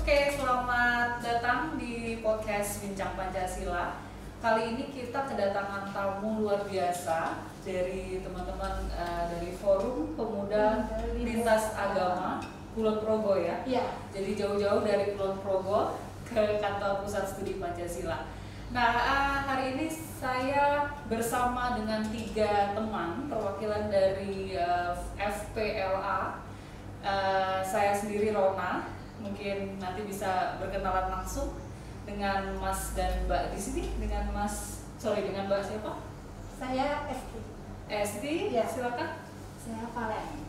Oke, selamat datang di podcast Bincang Pancasila. Kali ini kita kedatangan tamu luar biasa dari teman-teman dari Forum Pemuda Lintas Agama Kulon Progo ya. Iya. Jadi jauh-jauh dari Kulon Progo ke kantor pusat studi Pancasila. Nah, hari ini saya bersama dengan 3 teman perwakilan dari FPLA. Saya sendiri Rona, mungkin nanti bisa berkenalan langsung dengan Mas dan Mbak di sini. Dengan Mbak siapa? Saya Esti. Esti, ya. Silakan. Saya Valen.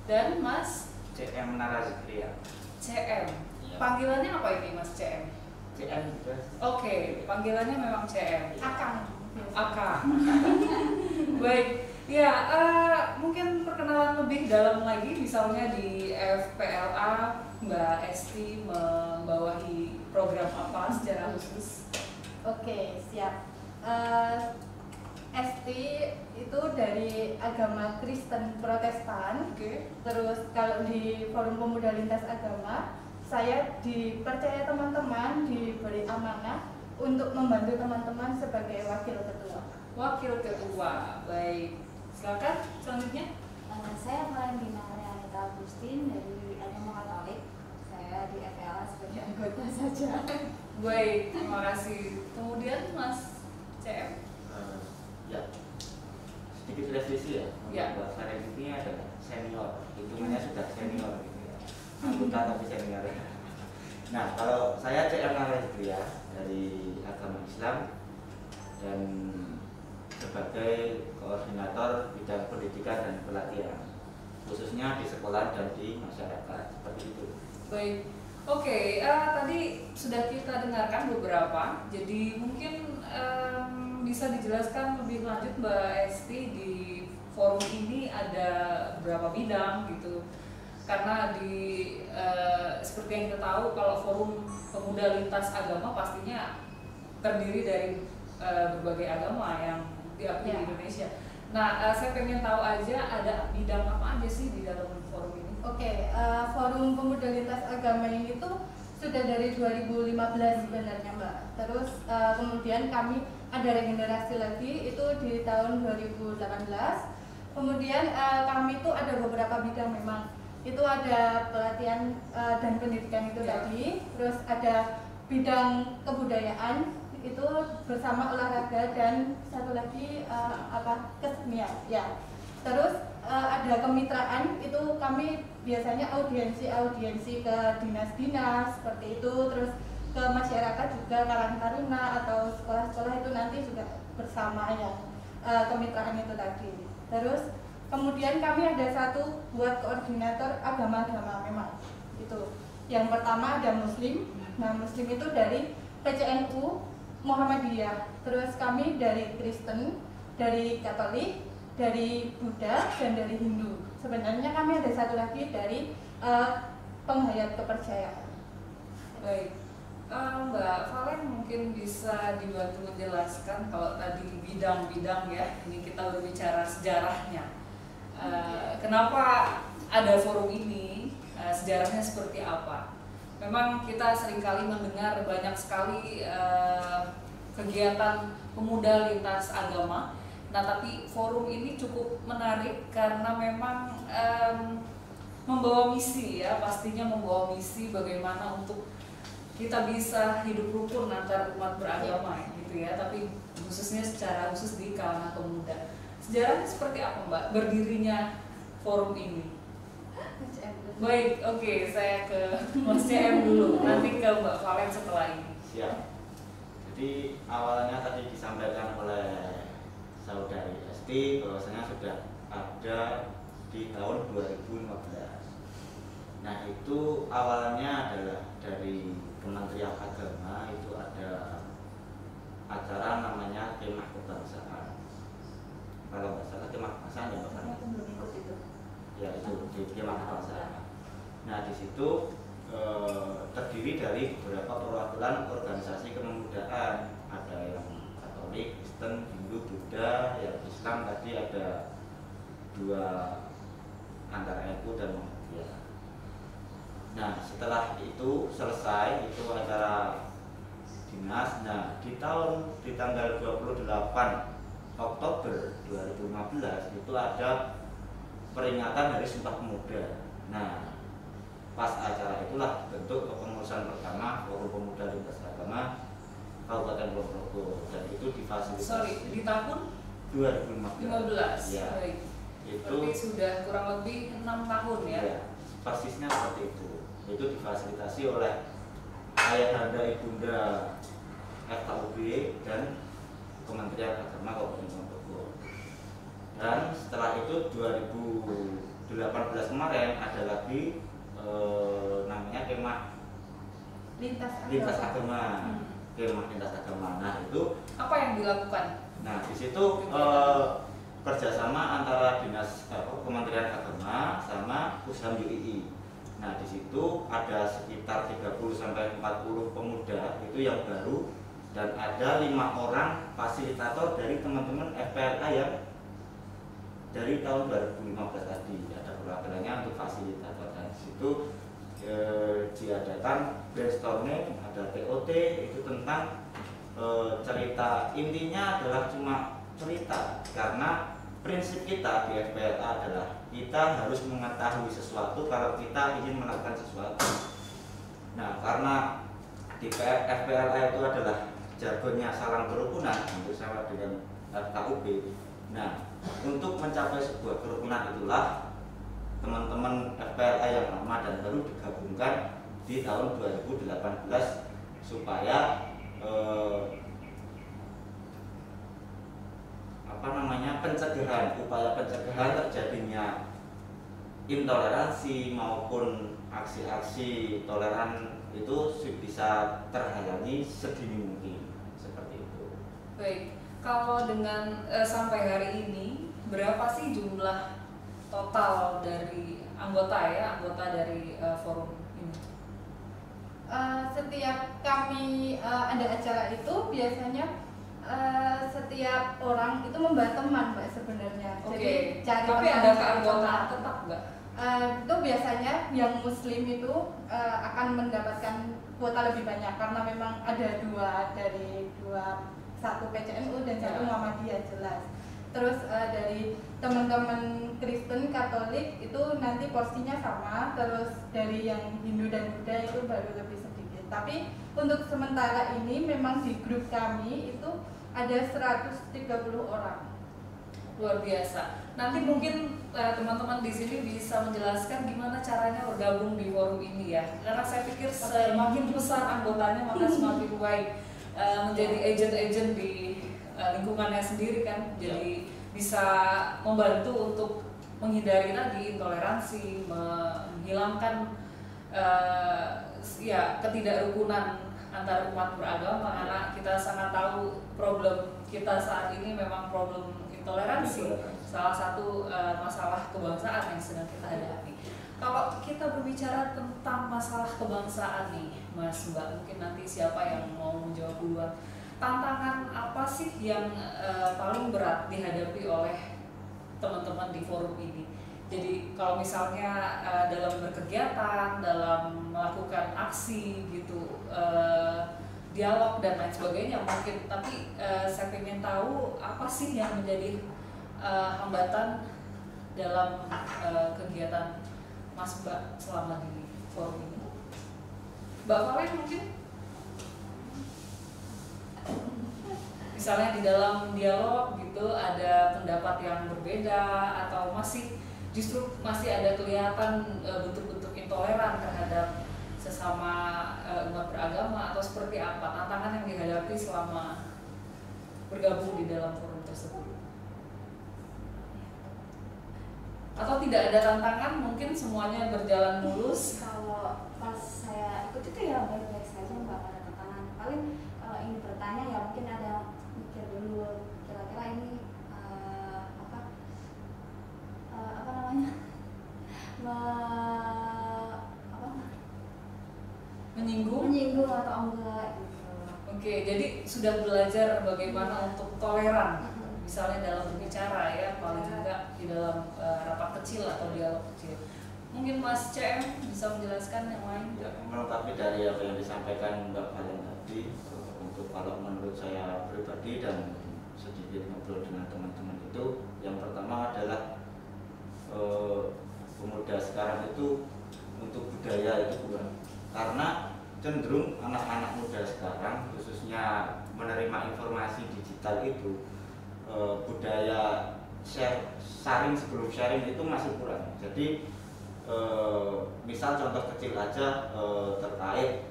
Dan Mas CM Narazikria. CM. Iya. Panggilannya apa ini Mas CM? CM juga. Oke, panggilannya memang CM. Akang. Akang. Baik. Ya, mungkin perkenalan lebih dalam lagi, misalnya di FPLA Mbak Esti membawahi program apa secara khusus? Oke, siap. Esti itu dari agama Kristen Protestan. Oke. Terus kalau di Forum Pemuda Lintas Agama, saya dipercaya teman-teman, diberi amanah untuk membantu teman-teman sebagai wakil ketua. Wakil ketua, baik. Silakan selanjutnya. Saya Valentina Marianita Agustin dari agama Katolik. Saya di FPLA sebagai anggota saja. Baik, terima kasih. Kemudian Mas CM. Ya, sedikit revisi ya. Ya. Mbak Farel ini adalah senior, hitungannya sudah senior gitu ya. Anggota tapi senior. Nah, kalau saya CM Narazikria dari agama Islam dan sebagai koordinator bidang pendidikan dan pelatihan, khususnya di sekolah dan di masyarakat, seperti itu. Baik, oke. Tadi sudah kita dengarkan beberapa. Jadi mungkin bisa dijelaskan lebih lanjut Mbak Esti, di forum ini ada berapa bidang gitu? Karena seperti yang kita tahu, kalau Forum Pemuda Lintas Agama pastinya terdiri dari berbagai agama yang diakui di Indonesia. Nah, saya pengen tahu aja ada bidang apa aja sih di dalam forum ini? Oke, Forum Pemuda Lintas Agama ini tuh sudah dari 2015 sebenarnya Mbak. Terus kemudian kami ada regenerasi lagi itu di tahun 2018. Kemudian kami tuh ada beberapa bidang memang. Itu ada pelatihan dan pendidikan itu tadi. Terus ada bidang kebudayaan itu bersama olahraga, dan satu lagi kesenian ya. Terus ada kemitraan, itu kami biasanya audiensi ke dinas-dinas seperti itu, terus ke masyarakat juga, Karang Taruna atau sekolah-sekolah itu nanti juga bersama yang kemitraan itu tadi. Terus kemudian kami ada satu buat koordinator agama-agama memang itu. Yang pertama ada Muslim. Nah, Muslim itu dari PCNU Muhammadiyah, terus kami dari Kristen, dari Katolik, dari Buddha, dan dari Hindu. Sebenarnya kami ada satu lagi dari penghayat kepercayaan. Baik, Mbak Valen mungkin bisa dibantu menjelaskan kalau tadi bidang-bidang ya, ini kita berbicara sejarahnya. Kenapa ada forum ini, sejarahnya seperti apa? Memang kita seringkali mendengar banyak sekali kegiatan pemuda lintas agama. Nah, tapi forum ini cukup menarik karena memang membawa misi ya, pastinya membawa misi bagaimana untuk kita bisa hidup rukun antar umat beragama gitu ya, tapi khususnya secara khusus di kalangan pemuda. Sejarahnya seperti apa Mbak berdirinya forum ini? Baik, oke, saya ke Mas CM dulu, nanti ke Mbak Valen setelah ini. Siap. Jadi awalnya tadi disampaikan oleh saudari Esti bahwasanya sudah ada di tahun 2015. Nah, itu awalnya adalah dari Kementerian Agama, itu ada acara namanya Kemah Kebangsaan. Kalau nggak salah Kemah Kebangsaan ya Mbak Valen? Belum ikut itu. Ya, itu di Kemah Kebangsaan. Nah, di situ terdiri dari beberapa perwakilan organisasi kepemudaan, ada yang Katolik, Kristen, Hindu, Buddha, yang Islam tadi ada 2 antara NU dan Muhammadiyah. Nah setelah itu selesai itu acara dinas. Nah di tanggal 28 Oktober 2015 itu ada peringatan Hari Sumpah Pemuda. Nah pas acara itulah bentuk kepengurusan pertama Forum Pemuda Lintas Agama Kabupaten Ponorogo, dan itu difasilitasi di tahun 2015. Ya, baik. Itu berarti sudah kurang lebih 6 tahun ya. Ya, persisnya seperti itu. Itu difasilitasi oleh Ayahanda Ibunda FKUB dan Kementerian Agama Kabupaten Ponorogo. Dan setelah itu 2018 kemarin ada lagi namanya kemah lintas agama. Kemah lintas agama. Nah itu apa yang dilakukan? Nah di situ kerjasama antara dinas Kementerian Agama sama Usham UII. Nah di situ ada sekitar 30-40 pemuda itu yang baru, dan ada 5 orang fasilitator dari teman-teman FPLA yang dari tahun 2015 tadi. Ada perwakilannya untuk fasilitator, dan di situ diadakan brainstorming, ada TOT itu tentang cerita. Intinya adalah cuma cerita, karena prinsip kita di FPLA adalah kita harus mengetahui sesuatu kalau kita ingin melakukan sesuatu. Nah karena di FPLA itu adalah jargonnya salam kerukunan, untuk sama dengan FKUB. Nah untuk mencapai sebuah kerukunan itulah teman-teman FPLA yang lama dan baru digabungkan di tahun 2018 supaya upaya pencegahan terjadinya intoleransi maupun aksi-aksi toleran itu bisa terhalangi sedini mungkin, seperti itu. Baik, kalau dengan sampai hari ini berapa sih jumlah total dari anggota dari forum ini? Setiap kami ada acara itu biasanya setiap orang itu membawa teman, Mbak, sebenarnya. Oke. Jadi cari tapi teman, ada cari keanggotaan teman. tetap nggak? Itu biasanya yang muslim itu akan mendapatkan kuota lebih banyak karena memang ada satu PCNU dan satu Muhammadiyah jelas. Terus dari teman-teman Kristen Katolik itu nanti porsinya sama, terus dari yang Hindu dan Buddha itu baru lebih sedikit. Tapi untuk sementara ini memang di grup kami itu ada 130 orang. Luar biasa. Nanti mungkin teman-teman di sini bisa menjelaskan gimana caranya bergabung di forum ini ya. Karena saya pikir semakin besar anggotanya maka semakin baik menjadi agent-agent di lingkungannya sendiri kan. Jadi bisa membantu untuk menghindari tadi intoleransi, menghilangkan ketidakrukunan antar umat beragama, karena kita sangat tahu problem kita saat ini memang problem intoleransi, salah satu masalah kebangsaan yang sedang kita hadapi. Kalau kita berbicara tentang masalah kebangsaan nih, Mas Mbak, mungkin nanti siapa yang mau menjawab duluan. Tantangan apa sih yang paling berat dihadapi oleh teman-teman di forum ini? Jadi kalau misalnya dalam berkegiatan, dalam melakukan aksi gitu, dialog dan lain sebagainya mungkin, tapi saya ingin tahu apa sih yang menjadi hambatan dalam kegiatan Mas Mbak selama di forum ini. Mbak Valen mungkin? Misalnya di dalam dialog gitu ada pendapat yang berbeda atau justru masih ada kelihatan bentuk-bentuk intoleran terhadap sesama umat beragama, atau seperti apa tantangan yang dihadapi selama bergabung di dalam forum tersebut? Atau tidak ada tantangan, mungkin semuanya berjalan mulus? Kalau pas saya ikut itu ya baik-baik saja, nggak ada tantangan. Paling kalau ingin bertanya ya mungkin ada mikir dulu kira-kira ini apa namanya menyinggung atau enggak gitu. Oke, jadi sudah belajar bagaimana untuk toleran, misalnya dalam berbicara ya, paling enggak di dalam rapat kecil atau dialog kecil. Mungkin Mas CM bisa menjelaskan yang lain. Ya, melengkapi dari apa yang disampaikan Mbak Valen tadi, untuk kalau menurut saya pribadi dan sedikit ngobrol dengan teman-teman itu, yang pertama adalah pemuda sekarang itu untuk budaya itu kurang, karena cenderung anak-anak muda sekarang khususnya menerima informasi digital itu budaya sharing sebelum sharing itu masih kurang. Jadi misal contoh kecil aja terkait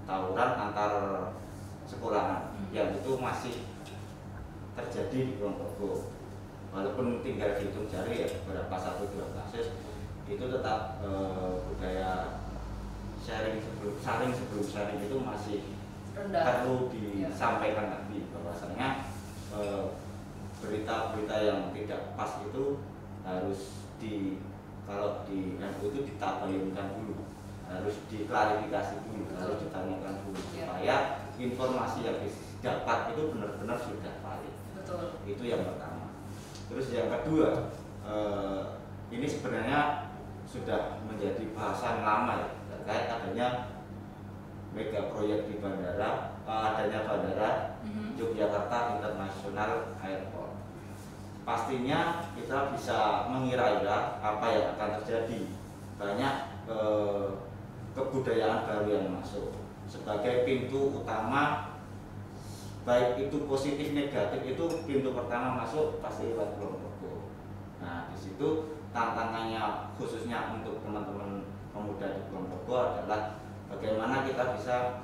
tawuran antar sekolahan yang itu masih terjadi di Kulonprogo, walaupun tinggal dihitung jari ya beberapa 1-2 kasus, itu tetap budaya sharing sebelum sharing itu masih Rendah. perlu disampaikan lagi, bahwasanya berita-berita yang tidak pas itu harus kalau di NU itu ditabayunkan dulu, harus diklarifikasi dulu, harus ditanyakan dulu, supaya informasi yang didapat itu benar-benar sudah valid. Betul. Itu yang pertama. Terus yang kedua, ini sebenarnya sudah menjadi bahasan lama ya, terkait adanya mega proyek di bandara, adanya bandara Yogyakarta International Airport. Pastinya kita bisa mengira-ira apa yang akan terjadi. Banyak kebudayaan baru yang masuk sebagai pintu utama, baik itu positif negatif, itu pintu pertama masuk pasti lewat Kulonprogo. Nah, di situ tantangannya khususnya untuk teman-teman pemuda di Kulonprogo adalah bagaimana kita bisa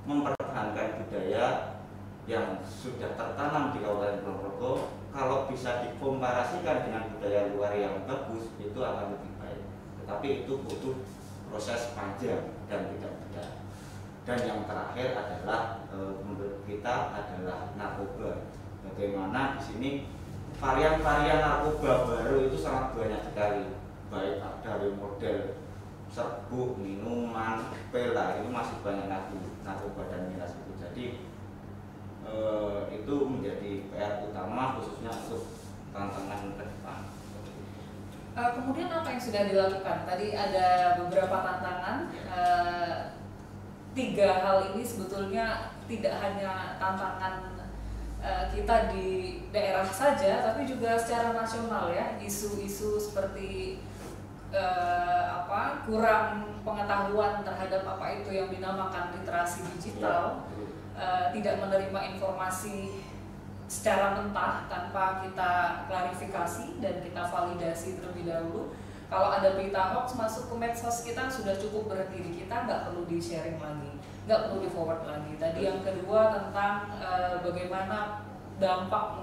mempertahankan budaya yang sudah tertanam di Kabupaten Kulonprogo. Kalau bisa dikomparasikan dengan budaya luar yang bagus, itu akan lebih baik. Tetapi itu butuh proses panjang dan tidak mudah. Dan yang terakhir adalah menurut kita adalah narkoba. Bagaimana di sini varian-varian narkoba baru itu sangat banyak sekali, baik dari model serbuk, minuman, pela, itu masih banyak lagi narkoba dan miras itu. Jadi itu menjadi PR utama khususnya untuk tantangan ke depan. Kemudian apa yang sudah dilakukan? Tadi ada beberapa tantangan. 3 hal ini sebetulnya tidak hanya tantangan kita di daerah saja, tapi juga secara nasional ya. Isu-isu seperti kurang pengetahuan terhadap apa itu yang dinamakan literasi digital. Tidak menerima informasi secara mentah tanpa kita klarifikasi dan kita validasi terlebih dahulu. Kalau ada berita hoax masuk ke medsos kita sudah cukup berhenti di kita, nggak perlu di sharing lagi, nggak perlu di forward lagi. Tadi yang kedua tentang bagaimana dampak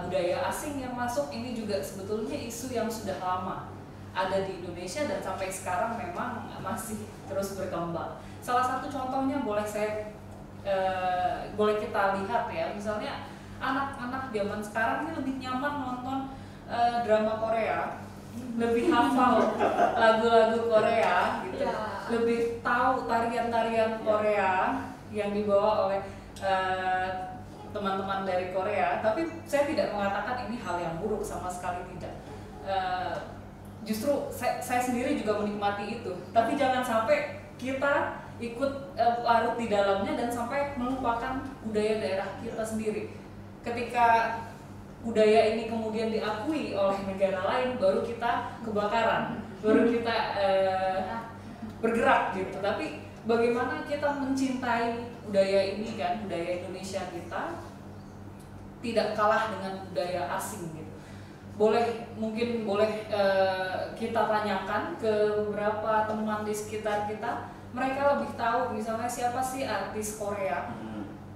budaya asing yang masuk, ini juga sebetulnya isu yang sudah lama ada di Indonesia dan sampai sekarang memang masih terus berkembang. Salah satu contohnya boleh kita lihat ya, misalnya anak-anak zaman sekarang ini lebih nyaman nonton drama Korea, lebih hafal lagu-lagu Korea gitu, lebih tahu tarian-tarian Korea yang dibawa oleh teman-teman dari Korea. Tapi saya tidak mengatakan ini hal yang buruk, sama sekali tidak. Justru saya sendiri juga menikmati itu, tapi jangan sampai kita ikut larut di dalamnya dan sampai melupakan budaya daerah kita sendiri. Ketika budaya ini kemudian diakui oleh negara lain, baru kita kebakaran, baru kita bergerak gitu. Tapi bagaimana kita mencintai budaya ini kan, budaya Indonesia kita tidak kalah dengan budaya asing gitu. Mungkin boleh kita tanyakan ke beberapa teman di sekitar kita, mereka lebih tahu misalnya siapa sih artis Korea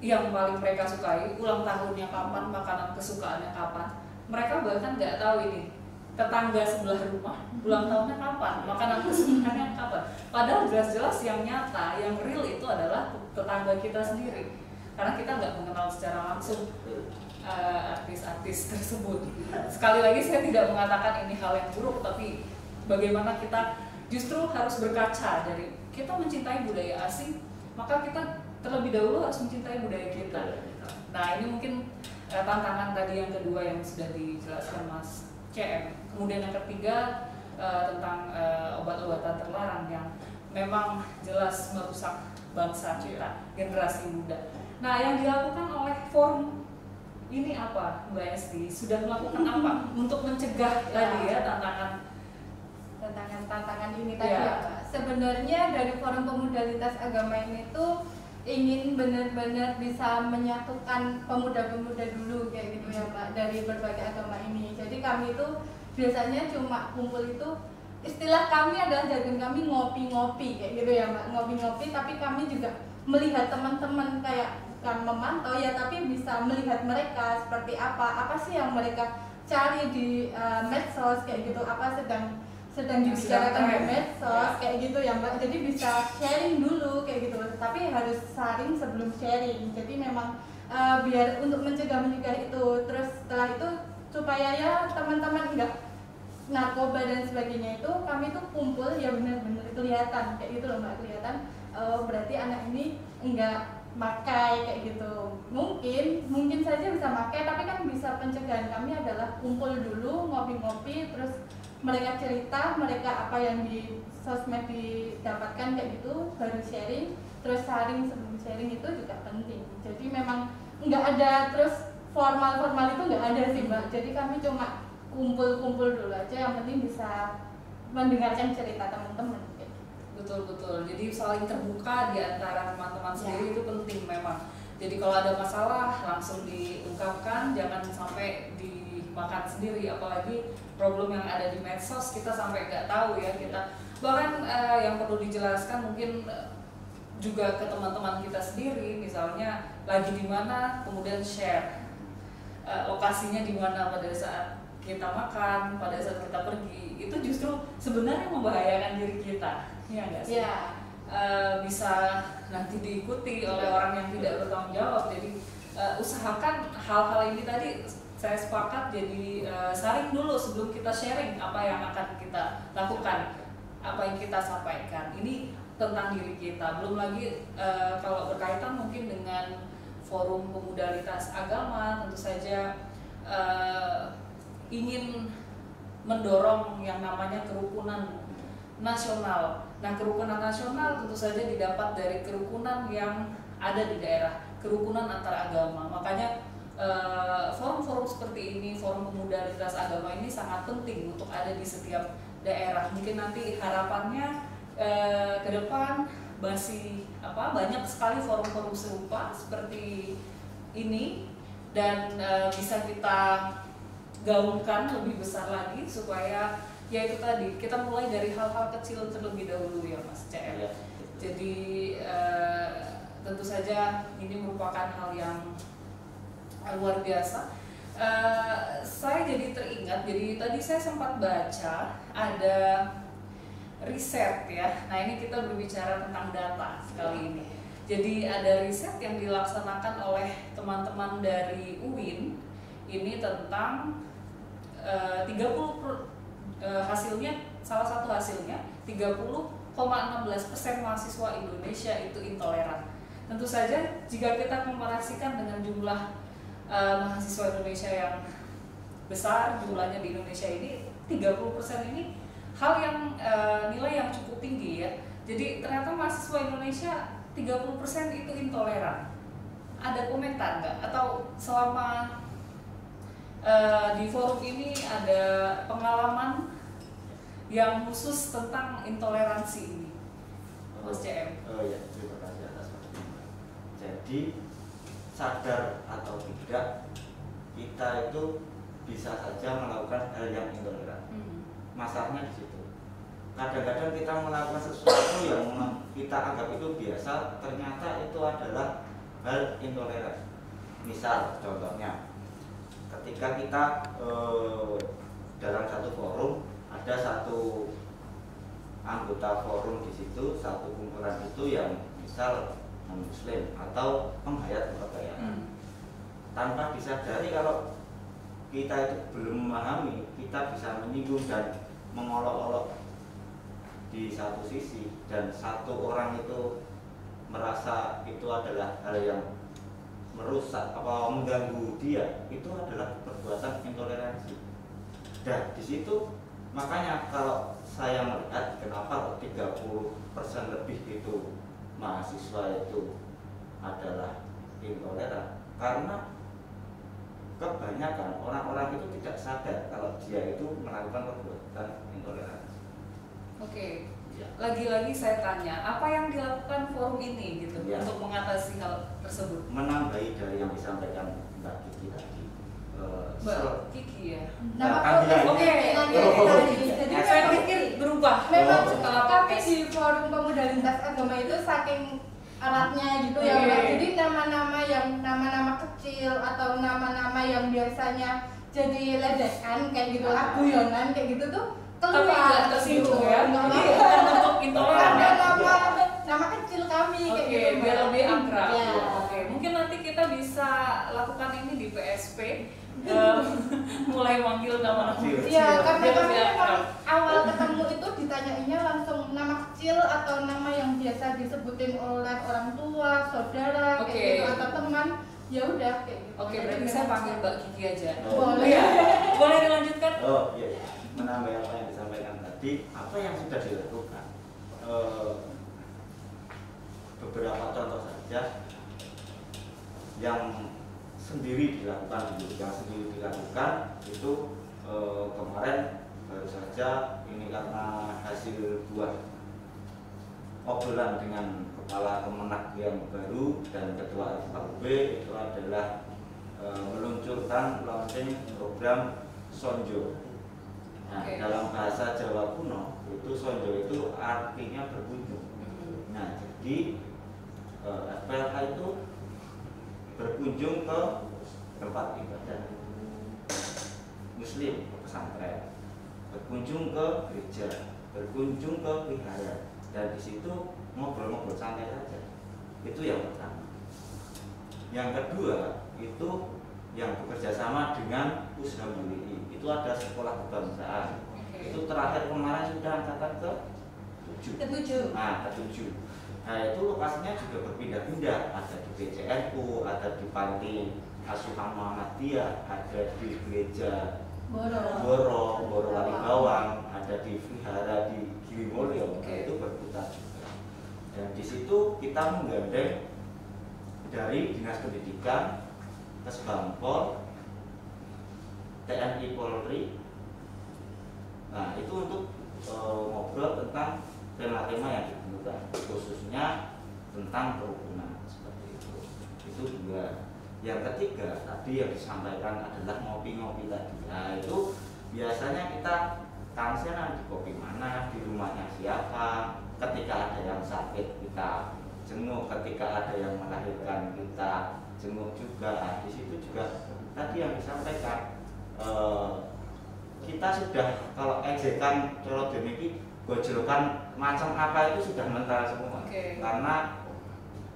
yang paling mereka sukai, ulang tahunnya kapan, makanan kesukaannya kapan. Mereka bahkan nggak tahu ini tetangga sebelah rumah ulang tahunnya kapan, makanan kesukaannya kapan. Padahal jelas-jelas yang nyata, yang real itu adalah tetangga kita sendiri, karena kita nggak mengenal secara langsung artis-artis tersebut. Sekali lagi saya tidak mengatakan ini hal yang buruk, tapi bagaimana kita justru harus berkaca dari kita mencintai budaya asing, maka kita terlebih dahulu harus mencintai budaya kita. Nah, ini mungkin tantangan tadi yang kedua yang sudah dijelaskan Mas CM. Kemudian yang ketiga tentang obat-obatan terlarang yang memang jelas merusak bangsa kita, generasi muda. Nah, yang dilakukan oleh forum ini apa, Mbak Esti? Sudah melakukan apa untuk mencegah tadi ya tantangan ini tadi ya Mbak? Sebenarnya dari Forum Pemuda Lintas Agama ini tuh ingin benar-benar bisa menyatukan pemuda-pemuda dulu kayak gitu ya Mbak, dari berbagai agama ini. Jadi kami itu biasanya cuma kumpul itu, istilah kami adalah jargon kami ngopi-ngopi kayak gitu ya Mbak, ngopi-ngopi, tapi kami juga melihat teman-teman kayak bukan memantau ya, tapi bisa melihat mereka seperti apa sih yang mereka cari di medsos kayak gitu, apa sedang dibicarakan di medsos kayak gitu ya Mbak. Jadi bisa sharing dulu kayak gitu, tapi harus saring sebelum sharing. Jadi memang biar untuk mencegah itu, terus setelah itu supaya ya teman-teman enggak narkoba dan sebagainya itu, kami tuh kumpul ya benar-benar kelihatan kayak gitu loh Mbak, kelihatan berarti anak ini enggak makai kayak gitu. Mungkin saja bisa makai, tapi kan bisa pencegahan kami adalah kumpul dulu, ngopi-ngopi, terus mereka cerita mereka apa yang di sosmed didapatkan kayak gitu, baru sharing, terus saring sebelum sharing itu juga penting. Jadi memang nggak ada terus formal itu nggak ada sih Mbak. Jadi kami cuma kumpul dulu aja, yang penting bisa mendengarkan cerita teman-teman. Betul. Jadi saling terbuka di antara teman-teman sendiri itu penting memang. Jadi kalau ada masalah langsung diungkapkan, jangan sampai dimakan sendiri. Apalagi problem yang ada di medsos kita sampai nggak tahu ya kita. Bahkan yang perlu dijelaskan mungkin juga ke teman-teman kita sendiri, misalnya lagi di mana, kemudian share lokasinya di mana pada saat kita makan, pada saat kita pergi, itu justru sebenarnya membahayakan diri kita. Iya nggak sih? Ya. Bisa nanti diikuti oleh orang yang tidak bertanggung jawab. Jadi usahakan hal-hal ini tadi saya sepakat, jadi saring dulu sebelum kita sharing apa yang akan kita lakukan, apa yang kita sampaikan. Ini tentang diri kita. Belum lagi kalau berkaitan mungkin dengan Forum Pemuda Lintas Agama, tentu saja ingin mendorong yang namanya kerukunan nasional. Nah, kerukunan nasional tentu saja didapat dari kerukunan yang ada di daerah, kerukunan antar agama. Makanya forum-forum seperti ini, Forum Pemuda Lintas Agama ini sangat penting untuk ada di setiap daerah. Mungkin nanti harapannya ke depan masih banyak sekali forum-forum serupa seperti ini, dan bisa kita gaungkan lebih besar lagi supaya ya itu tadi, kita mulai dari hal-hal kecil terlebih dahulu ya Mas CM. Ya. Jadi tentu saja ini merupakan hal yang luar biasa. Saya jadi teringat, jadi tadi saya sempat baca ada riset ya. Nah, ini kita berbicara tentang data kali ini. Jadi ada riset yang dilaksanakan oleh teman-teman dari UIN ini tentang 30 hasilnya, salah satu hasilnya 30,16% mahasiswa Indonesia itu intoleran. Tentu saja jika kita komparasikan dengan jumlah mahasiswa Indonesia yang besar, jumlahnya di Indonesia ini 30% ini hal yang nilai yang cukup tinggi ya. Jadi ternyata mahasiswa Indonesia 30% itu intoleran. Ada komentar nggak? Atau selama di forum ini ada pengalaman yang khusus tentang intoleransi ini, Mas CM? Oh ya, terima kasih atas waktunya. Jadi sadar atau tidak, kita itu bisa saja melakukan hal yang intoleran. Masalahnya di situ. Kadang-kadang kita melakukan sesuatu yang kita anggap itu biasa, ternyata itu adalah hal intoleran. Misal, contohnya, ketika kita dalam satu forum, ada satu anggota forum di situ, satu kumpulan itu yang misal non-muslim atau penghayat kepercayaan, tanpa disadari kalau kita itu belum memahami, kita bisa menyinggung dan mengolok-olok di satu sisi, dan satu orang itu merasa itu adalah hal yang merusak apa mengganggu dia, itu adalah perbuatan intoleransi. Dan di situ makanya kalau saya melihat kenapa 30% lebih itu mahasiswa itu adalah intoleran, karena kebanyakan orang-orang itu tidak sadar kalau dia itu melakukan perbuatan intoleransi. Oke. Ya. Lagi-lagi saya tanya, apa yang dilakukan forum ini gitu Ya. untuk mengatasi hal tersebut? Menambahi dari yang disampaikan Mbak Kiki tadi. Mbak Kiki ya. Nama Kandida. Oke, lagi Oh. tadi. Jadi Saya pikir berubah memang setelah kami podcast. di forum pemuda lintas agama itu saking alatnya gitu ya Oke. Mbak. Jadi nama-nama kecil atau nama-nama yang biasanya jadi ledekan kayak gitu, guyonan kayak gitu tuh Tapi keluar nggak tersinggung ya. Nggak Ini apa-apa. bukan bentuk intoleran ya. nama kecil kami kayak Oke, gitu biar Mbak. lebih akrab. Ya. Oke, mungkin nanti kita bisa lakukan ini di PSP. Mulai manggil nama-nama kecil. Iya, karena biar kami lebih memang akrab. awal ketemu itu ditanyainnya langsung nama kecil atau nama yang biasa disebutin oleh orang tua, saudara, Oke. kayak gitu atau teman. Ya udah kayak gitu. Oke, Jadi berarti memang saya panggil Mbak Kiki aja. Boleh. Iya. Boleh dilanjutkan? Oh iya, menambah apa yang disampaikan tadi, apa yang sudah dilakukan? Beberapa contoh saja yang sendiri dilakukan itu kemarin baru saja ini karena hasil buah obrolan dengan kepala Kemenak yang baru dan ketua FKUB itu adalah meluncurkan launching program Sonjo. Nah, Oke. dalam bahasa Jawa kuno itu Sonjo itu artinya berkunjung. Nah, jadi FPLK itu berkunjung ke tempat ibadah Muslim, ke pesantren, berkunjung ke gereja, berkunjung ke wihara, dan di situ ngobrol-ngobrol santai saja. Itu yang pertama. Yang kedua itu yang bekerja sama dengan Pusham UII. Itu ada sekolah kebangsaan. Oke. Itu terakhir kemarin sudah angkatan Ketujuh. ke-7. Nah, itu lokasinya juga berpindah-pindah. Ada di PCNU, ada di Panti Asuhan Muhammadiyah, ada di gereja Boro Wali Bawang, ada di vihara di Girimulyo. Nah, itu berputar juga. Dan di situ kita menggandeng dari Dinas Pendidikan, Kesbangpol, TNI Polri. Nah, itu untuk ngobrol tentang tema-tema yang ditentukan, khususnya tentang kerukunan seperti itu. Itu dua. Yang ketiga tadi yang disampaikan adalah ngopi-ngopi tadi. Nah, itu biasanya kita tangsiran di kopi mana, di rumahnya siapa. Ketika ada yang sakit kita jenguk, ketika ada yang melahirkan kita jenguk juga. Nah, di situ juga tadi yang disampaikan kita sudah kalau ejekan coro demikian gojolokan macam apa itu sudah mental semua. Karena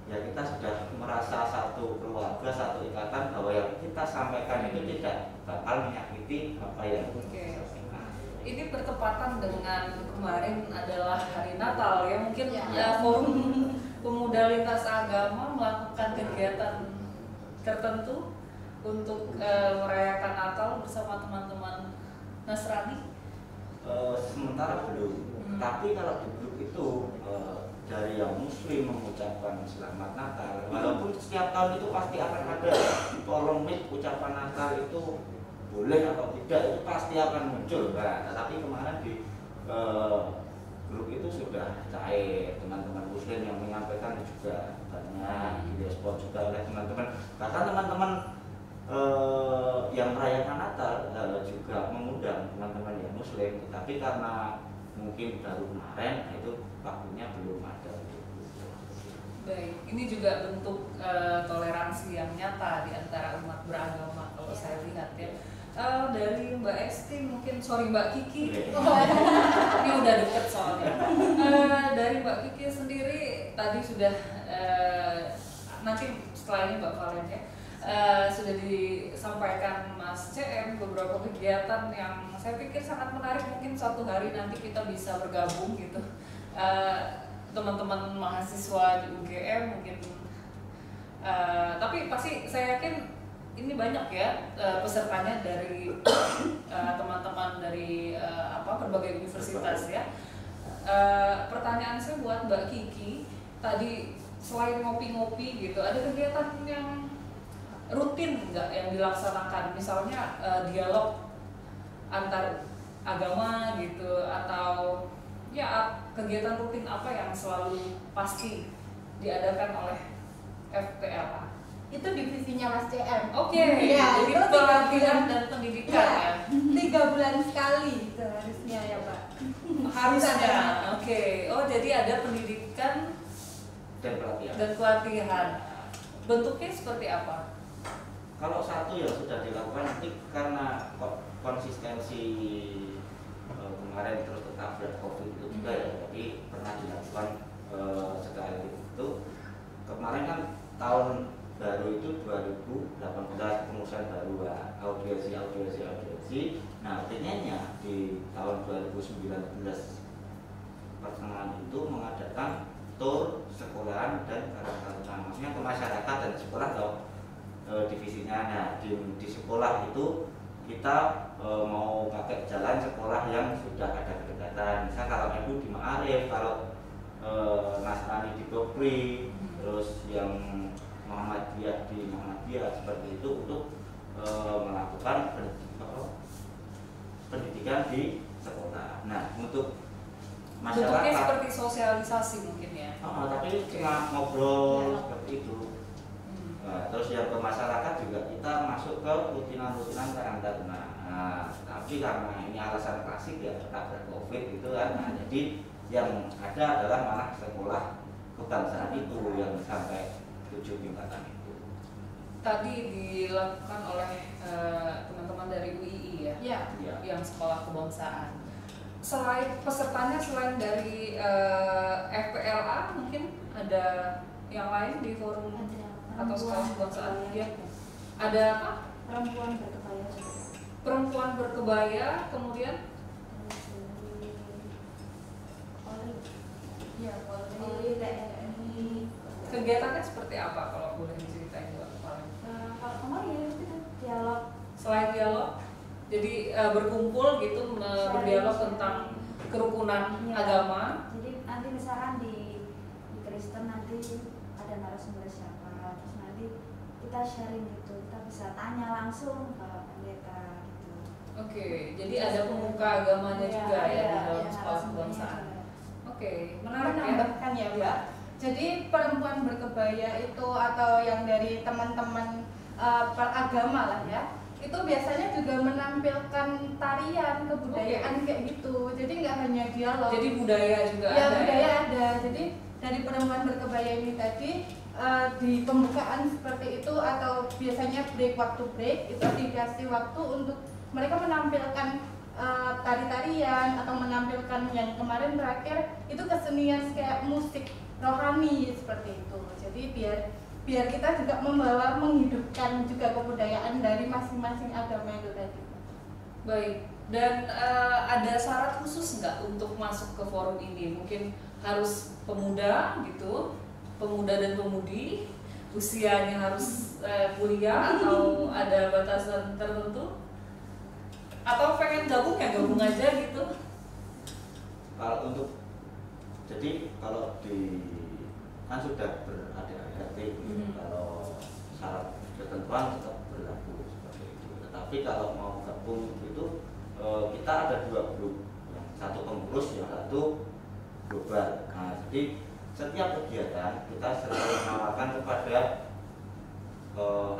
ya kita sudah merasa satu keluarga, satu ikatan bahwa yang kita sampaikan itu tidak bakal menyakiti apa yang kita sampaikan. Ini bertepatan dengan kemarin adalah hari Natal ya, mungkin Ya. forum pemuda lintas agama melakukan kegiatan tertentu untuk merayakan Natal bersama teman-teman Nasrani. Sementara belum. Tapi kalau di grup itu dari yang Muslim mengucapkan Selamat Natal, walaupun setiap tahun itu pasti akan ada polemik ucapan Natal itu boleh atau tidak, itu pasti akan muncul. Nah, tetapi kemarin di grup itu sudah cair, teman-teman Muslim yang menyampaikan juga banyak, direspon juga oleh teman-teman. Bahkan teman-teman yang merayakan Natal juga mengundang teman-teman yang Muslim, tetapi karena mungkin baru kemarin, nah itu waktunya belum ada. Baik, ini juga bentuk toleransi yang nyata di antara umat beragama kalau saya lihat ya. Dari Mbak Esti mungkin, sorry Mbak Kiki, ini udah deket soalnya. Dari Mbak Kiki sendiri tadi sudah nanti setelah ini Mbak Valen ya. Sudah disampaikan Mas CM beberapa kegiatan yang saya pikir sangat menarik, mungkin suatu hari nanti kita bisa bergabung gitu, teman-teman mahasiswa di UGM mungkin, tapi pasti saya yakin ini banyak ya pesertanya dari teman-teman dari berbagai universitas ya. Pertanyaan saya buat Mbak Kiki, tadi selain ngopi-ngopi gitu, ada kegiatan yang rutin nggak yang dilaksanakan? Misalnya dialog antar agama gitu, atau ya kegiatan rutin apa yang selalu pasti diadakan oleh FPLA? Itu divisinya Mas CM. Oke, Ya, jadi itu pelatihan dan pendidikan ya. 3 bulan sekali itu harusnya ya Pak. Harusnya. Oke. Oh, jadi ada pendidikan dan pelatihan. Bentuknya seperti apa? Kalau satu ya sudah dilakukan, nanti karena konsistensi kemarin terus tetap ada COVID itu juga ya, tapi pernah dilakukan sekali itu. Kemarin kan tahun baru itu 2018 pengurusan baru audiensi. Nah, pengennya di tahun 2019 pertengahan itu mengadakan tour sekolahan dan karantina, maksudnya ke masyarakat dan sekolah loh divisinya. Nah, di sekolah itu kita mau pakai jalan sekolah yang sudah ada kedekatan. Misal kalau NU di Ma'arif, kalau Nasrani di Bokri, terus yang Muhammadiyah di Muhammadiyah, seperti itu untuk melakukan pendidikan di sekolah. Nah, untuk Bentuknya masyarakat seperti sosialisasi mungkin ya. tapi cuma ngobrol seperti itu. Nah, terus yang ke masyarakat juga kita masuk ke rutinan-rutinan karantina. Nah, tapi karena ini alasan klasik ya tetap ada COVID gitu kan. Nah, jadi yang ada adalah malah sekolah kebangsaan itu yang sampai 7 tingkatan itu. Tadi dilakukan oleh teman-teman dari UII ya, Ya. yang sekolah kebangsaan. Selain pesertanya, selain dari FPLA, mungkin ada yang lain di forum atau sekolah kebangsaan? Ya. Ada apa? Perempuan berkebaya juga. Perempuan berkebaya, kemudian Ya, Polri, TNI. kegiatannya seperti apa kalau boleh diceritain Mbak? Kalau kemarin ya itu dialog. Selain dialog, jadi berkumpul gitu berdialog tentang kerukunan Ya. agama. Jadi nanti misalkan di Kristen nanti ada narasumber siapa, terus nanti kita sharing gitu, kita bisa tanya langsung ke pendeta gitu. Oke, jadi ada pemuka agamanya juga ya di dalam sekolah kebangsaan. Oke, menarik ya. Menambahkan ya Mbak. Jadi perempuan berkebaya itu atau yang dari teman-teman peragama lah ya, itu biasanya juga menampilkan tarian kebudayaan kayak gitu. Jadi nggak hanya dialog. Jadi budaya juga Ya, ada. budaya ada. Jadi dari perempuan berkebaya ini tadi di pembukaan seperti itu atau biasanya waktu break itu dikasih waktu untuk mereka menampilkan tari-tarian atau menampilkan yang kemarin terakhir itu kesenian kayak musik rohani seperti itu. Jadi biar kita juga menghidupkan juga kebudayaan dari masing-masing agama itu tadi. Baik. Dan ada syarat khusus nggak untuk masuk ke forum ini? Mungkin harus pemuda gitu, pemuda dan pemudi, usianya harus kuliah atau ada batasan tertentu? Atau pengen gabung ya gabung aja gitu? Kalau untuk kalau di kan sudah berADART, kalau syarat ketentuan tetap berlaku seperti itu. Tetapi kalau mau gabung itu kita ada 2 grup, yang satu pengurus, yang satu global. Nah, jadi setiap kegiatan kita selalu menawarkan kepada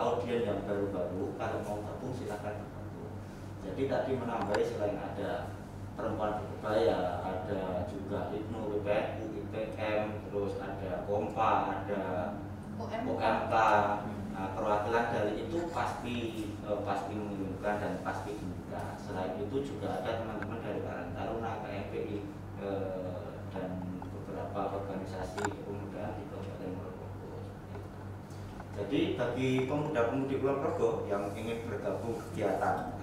audien yang baru-baru, kalau mau gabung silakan bergabung. Jadi tadi menambahi selain ada perempuan berkebaya, ada juga IPNU, WPNU, IPM, terus ada KOMPA, ada OMK. Nah, perwakilan dari itu pasti mengirimkan dan pasti diminta. Selain itu juga ada teman-teman dari Karang Taruna, KMPI, dan beberapa organisasi kepemudaan di Kabupaten Mojokerto. Jadi bagi pemuda-pemudi Kulon Progo yang ingin bergabung kegiatan,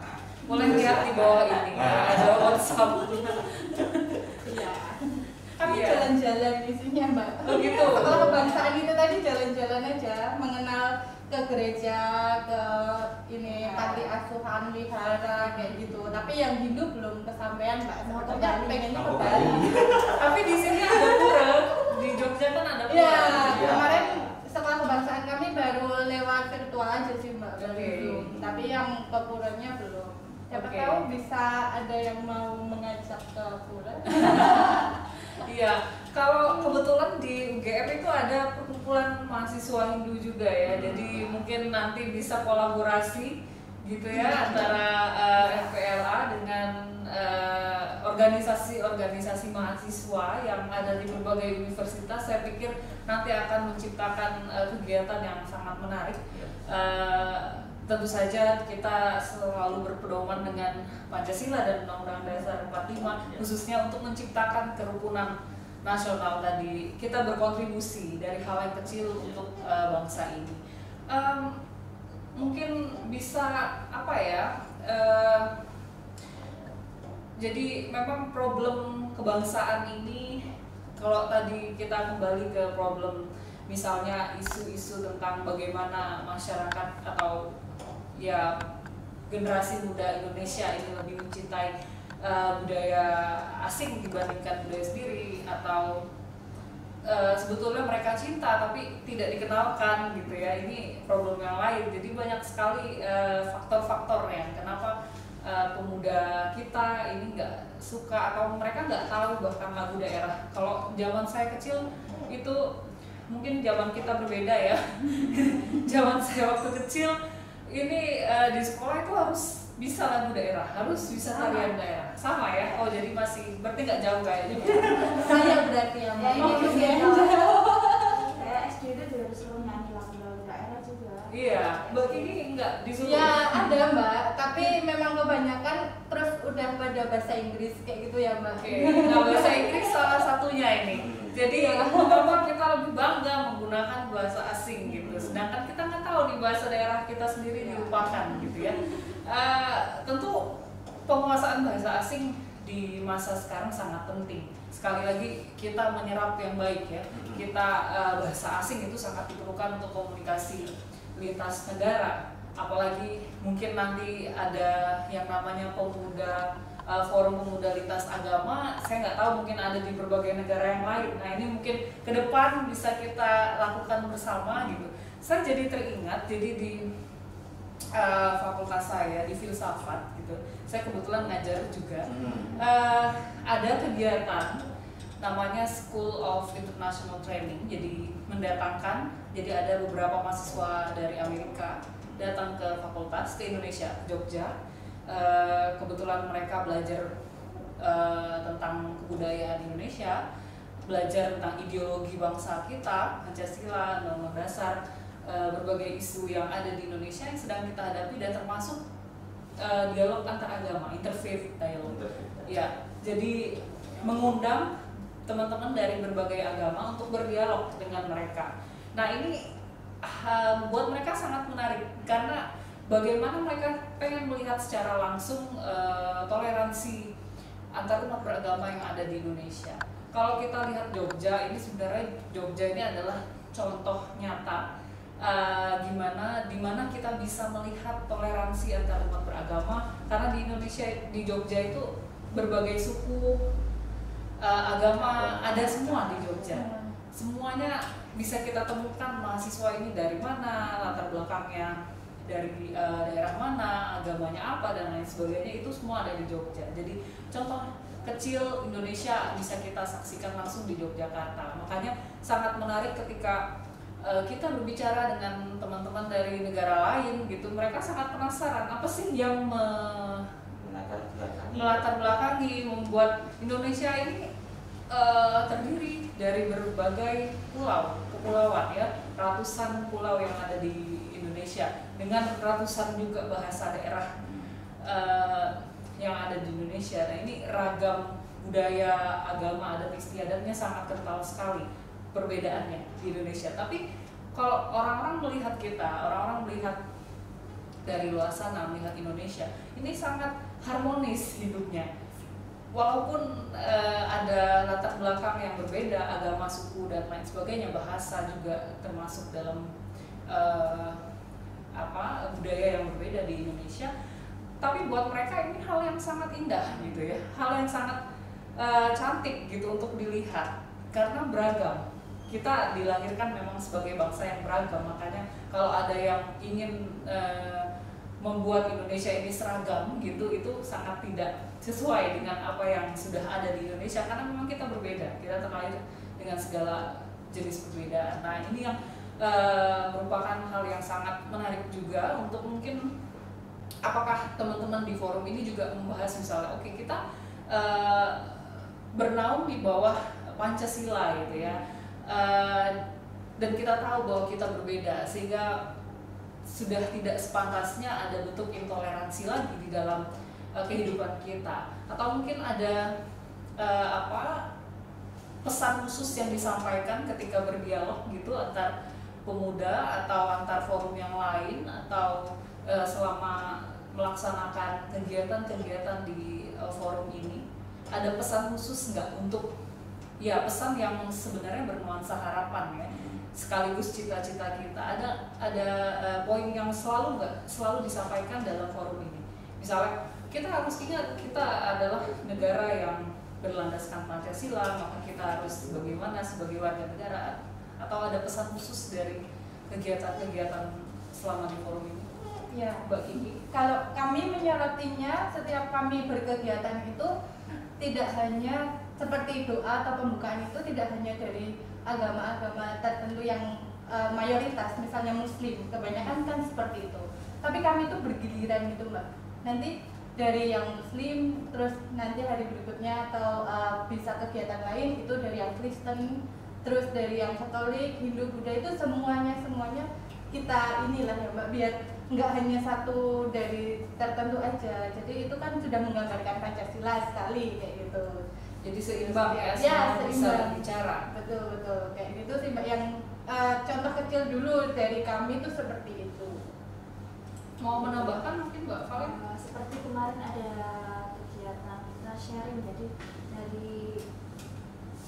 boleh lihat di bawah ini, ada WhatsApp. Iya. Kami Iya. jalan-jalan isinya Mbak. Oh gitu. Sekolah kebangsaan itu tadi jalan-jalan aja, mengenal ke gereja, ke ini panti asuhan, wihara kayak gitu. Tapi yang Hindu belum kesampaian Mbak. Mau ke Sebetulnya Bali. pengennya ke Mau ke Bali. Tapi di sini ada pura, di Jogja kan ada pura. Iya, Iya. kemarin sekolah kebangsaan kami baru lewat virtual aja sih Mbak, Oke. belum. Tapi yang ke puranya belum. Siapa Oke. tahu bisa ada yang mau mengajak ke pura. Iya, kalau kebetulan di UGM itu ada perkumpulan mahasiswa Hindu juga ya, jadi mungkin nanti bisa kolaborasi gitu ya antara FPLA dengan organisasi-organisasi mahasiswa yang ada di berbagai universitas. Saya pikir nanti akan menciptakan kegiatan yang sangat menarik. Tentu saja kita selalu berpedoman dengan Pancasila dan Undang-Undang Dasar 45 khususnya untuk menciptakan kerukunan nasional tadi. Kita berkontribusi dari hal yang kecil untuk bangsa ini. Mungkin bisa apa ya? Jadi memang problem kebangsaan ini, kalau tadi kita kembali ke problem misalnya isu-isu tentang bagaimana masyarakat atau ya generasi muda Indonesia ini lebih mencintai budaya asing dibandingkan budaya sendiri, atau sebetulnya mereka cinta tapi tidak dikenalkan gitu ya, ini problem yang lain. Jadi banyak sekali faktor-faktor yang kenapa pemuda kita ini nggak suka atau mereka nggak tahu bahkan lagu daerah. Kalau zaman saya kecil itu, mungkin zaman kita berbeda ya. Zaman saya waktu kecil ini di sekolah itu harus bisa lagu daerah, harus bisa tarian daerah, sama ya. Oh jadi masih, berarti nggak jauh kayaknya. Saya berarti yang Ya, mau ini kesini. saya SD itu juga disuruh nyanyi lagu-lagu daerah juga. Iya, Mbak ini nggak disuruh. Ya ada Mbak, tapi memang kebanyakan terus udah pada bahasa Inggris kayak gitu ya Mbak. Oke, nah bahasa Inggris salah satunya ini. Jadi mengapa kita lebih bangga menggunakan bahasa asing gitu, sedangkan kita nggak tahu nih bahasa daerah kita sendiri dilupakan gitu ya. Tentu penguasaan bahasa asing di masa sekarang sangat penting. Sekali lagi kita menyerap yang baik ya. Kita bahasa asing itu sangat diperlukan untuk komunikasi lintas negara. Apalagi mungkin nanti ada yang namanya pemuda, forum pemuda lintas agama. Saya nggak tahu, mungkin ada di berbagai negara yang lain. Nah ini mungkin ke depan bisa kita lakukan bersama gitu. Saya jadi teringat, jadi di fakultas saya di filsafat gitu, saya kebetulan ngajar juga. Ada kegiatan namanya School of International Training, jadi mendatangkan, jadi ada beberapa mahasiswa dari Amerika datang ke fakultas, ke Indonesia, ke Jogja. Kebetulan mereka belajar tentang kebudayaan Indonesia, belajar tentang ideologi bangsa kita, Pancasila, Undang-Undang Dasar, berbagai isu yang ada di Indonesia yang sedang kita hadapi, dan termasuk dialog antar agama, interfaith dialogue. Ya, jadi mengundang teman-teman dari berbagai agama untuk berdialog dengan mereka. Nah ini buat mereka sangat menarik karena bagaimana mereka pengen melihat secara langsung toleransi antar umat beragama yang ada di Indonesia. Kalau kita lihat Jogja, ini sebenarnya Jogja ini adalah contoh nyata dimana kita bisa melihat toleransi antar umat beragama, karena di Indonesia, di Jogja itu berbagai suku, agama ada semua di Jogja. Semuanya bisa kita temukan, mahasiswa ini dari mana, latar belakangnya dari daerah mana, agamanya apa, dan lain sebagainya, itu semua ada di Jogja. Jadi contoh kecil Indonesia bisa kita saksikan langsung di Yogyakarta. Makanya sangat menarik ketika kita berbicara dengan teman-teman dari negara lain gitu, mereka sangat penasaran apa sih yang melatar belakangi membuat Indonesia ini terdiri dari berbagai kepulauan ya, ratusan pulau yang ada di Indonesia dengan ratusan juga bahasa daerah yang ada di Indonesia. Nah ini ragam budaya, agama, adat istiadatnya sangat kental sekali perbedaannya di Indonesia. Tapi kalau orang-orang melihat kita, orang-orang melihat dari luar sana, melihat Indonesia, ini sangat harmonis hidupnya. Walaupun ada latar belakang yang berbeda, agama, suku, dan lain sebagainya, bahasa juga termasuk dalam budaya yang berbeda di Indonesia, tapi buat mereka ini hal yang sangat indah gitu ya, hal yang sangat cantik gitu untuk dilihat karena beragam. Kita dilahirkan memang sebagai bangsa yang beragam, makanya kalau ada yang ingin membuat Indonesia ini seragam gitu, itu sangat tidak sesuai dengan apa yang sudah ada di Indonesia, karena memang kita berbeda, kita terlahir dengan segala jenis perbedaan. Nah ini yang merupakan hal yang sangat menarik juga untuk mungkin apakah teman-teman di forum ini juga membahas misalnya oke, kita bernaung di bawah Pancasila gitu ya, dan kita tahu bahwa kita berbeda sehingga sudah tidak sepantasnya ada bentuk intoleransi lagi di dalam kehidupan kita, atau mungkin ada pesan khusus yang disampaikan ketika berdialog gitu antar pemuda atau antar forum yang lain, atau selama melaksanakan kegiatan-kegiatan di forum ini, ada pesan khusus nggak untuk pesan yang sebenarnya bernuansa harapan ya, sekaligus cita-cita kita, ada poin yang selalu disampaikan dalam forum ini. Misalnya kita harus ingat kita adalah negara yang berlandaskan Pancasila, maka kita harus bagaimana sebagai warga negara, atau ada pesan khusus dari kegiatan-kegiatan selama di forum ini? Ya, Mbak Kiki. Kalau kami menyoroti,nya setiap kami berkegiatan itu tidak hanya seperti doa atau pembukaan itu tidak hanya dari agama-agama tertentu yang mayoritas, misalnya Muslim, kebanyakan kan seperti itu. Tapi kami itu bergiliran gitu Mbak. Nanti dari yang Muslim, terus nanti hari berikutnya atau bisa kegiatan lain itu dari yang Kristen, terus dari yang Katolik, Hindu, Buddha, itu semuanya kita inilah ya Mbak, biar nggak hanya satu dari tertentu aja. Jadi itu kan sudah menggambarkan Pancasila sekali kayak gitu. Jadi seimbang ya, Ya, semua bisa seimbang. bicara. Betul kayak gitu sih Mbak. Yang contoh kecil dulu dari kami itu seperti itu. Mau menambahkan mungkin Mbak Valen? Seperti kemarin ada kegiatan kita sharing, jadi dari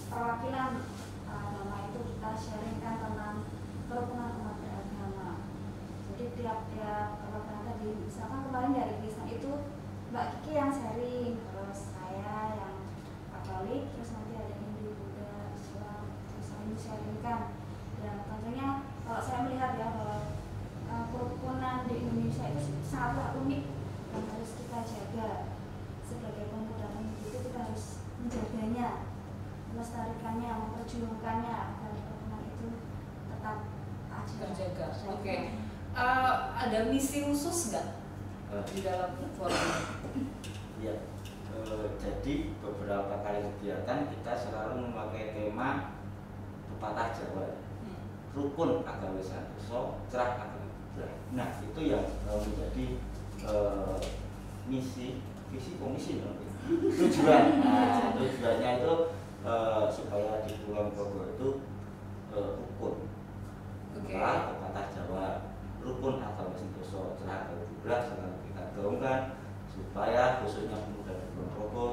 perwakilan agama itu kita sharingkan tentang kerukunan umat beragama. Jadi tiap-tiap kalau tadi misalkan kemarin dari Kristen itu Mbak Kiki yang sharing, terus saya yang Katolik, terus nanti ada Hindu, Buddha, Islam, terus saling sharingkan. Dan tentunya kalau saya melihat ya bahwa kerukunan di Indonesia itu sangatlah unik yang harus kita jaga. Sebagai pemuda-pemudi itu kita harus menjaganya, melestarikannya, memperjuangkannya agar kerukunan itu tetap Terjaga. Oke. Ada misi khusus nggak di dalam forum ini? Ya, jadi beberapa kali kegiatan kita selalu memakai tema pepatah Jawa, rukun agama santoso, cerah agama bulan. Nah itu yang menjadi misi, visi, komisi tujuan. Nah, tujuannya itu supaya di Kulon Progo itu rukun. Pepatah Jawa, rukun agama santoso, cerah agama bulan selalu kita gaungkan supaya khususnya pemuda di Kulon Progo,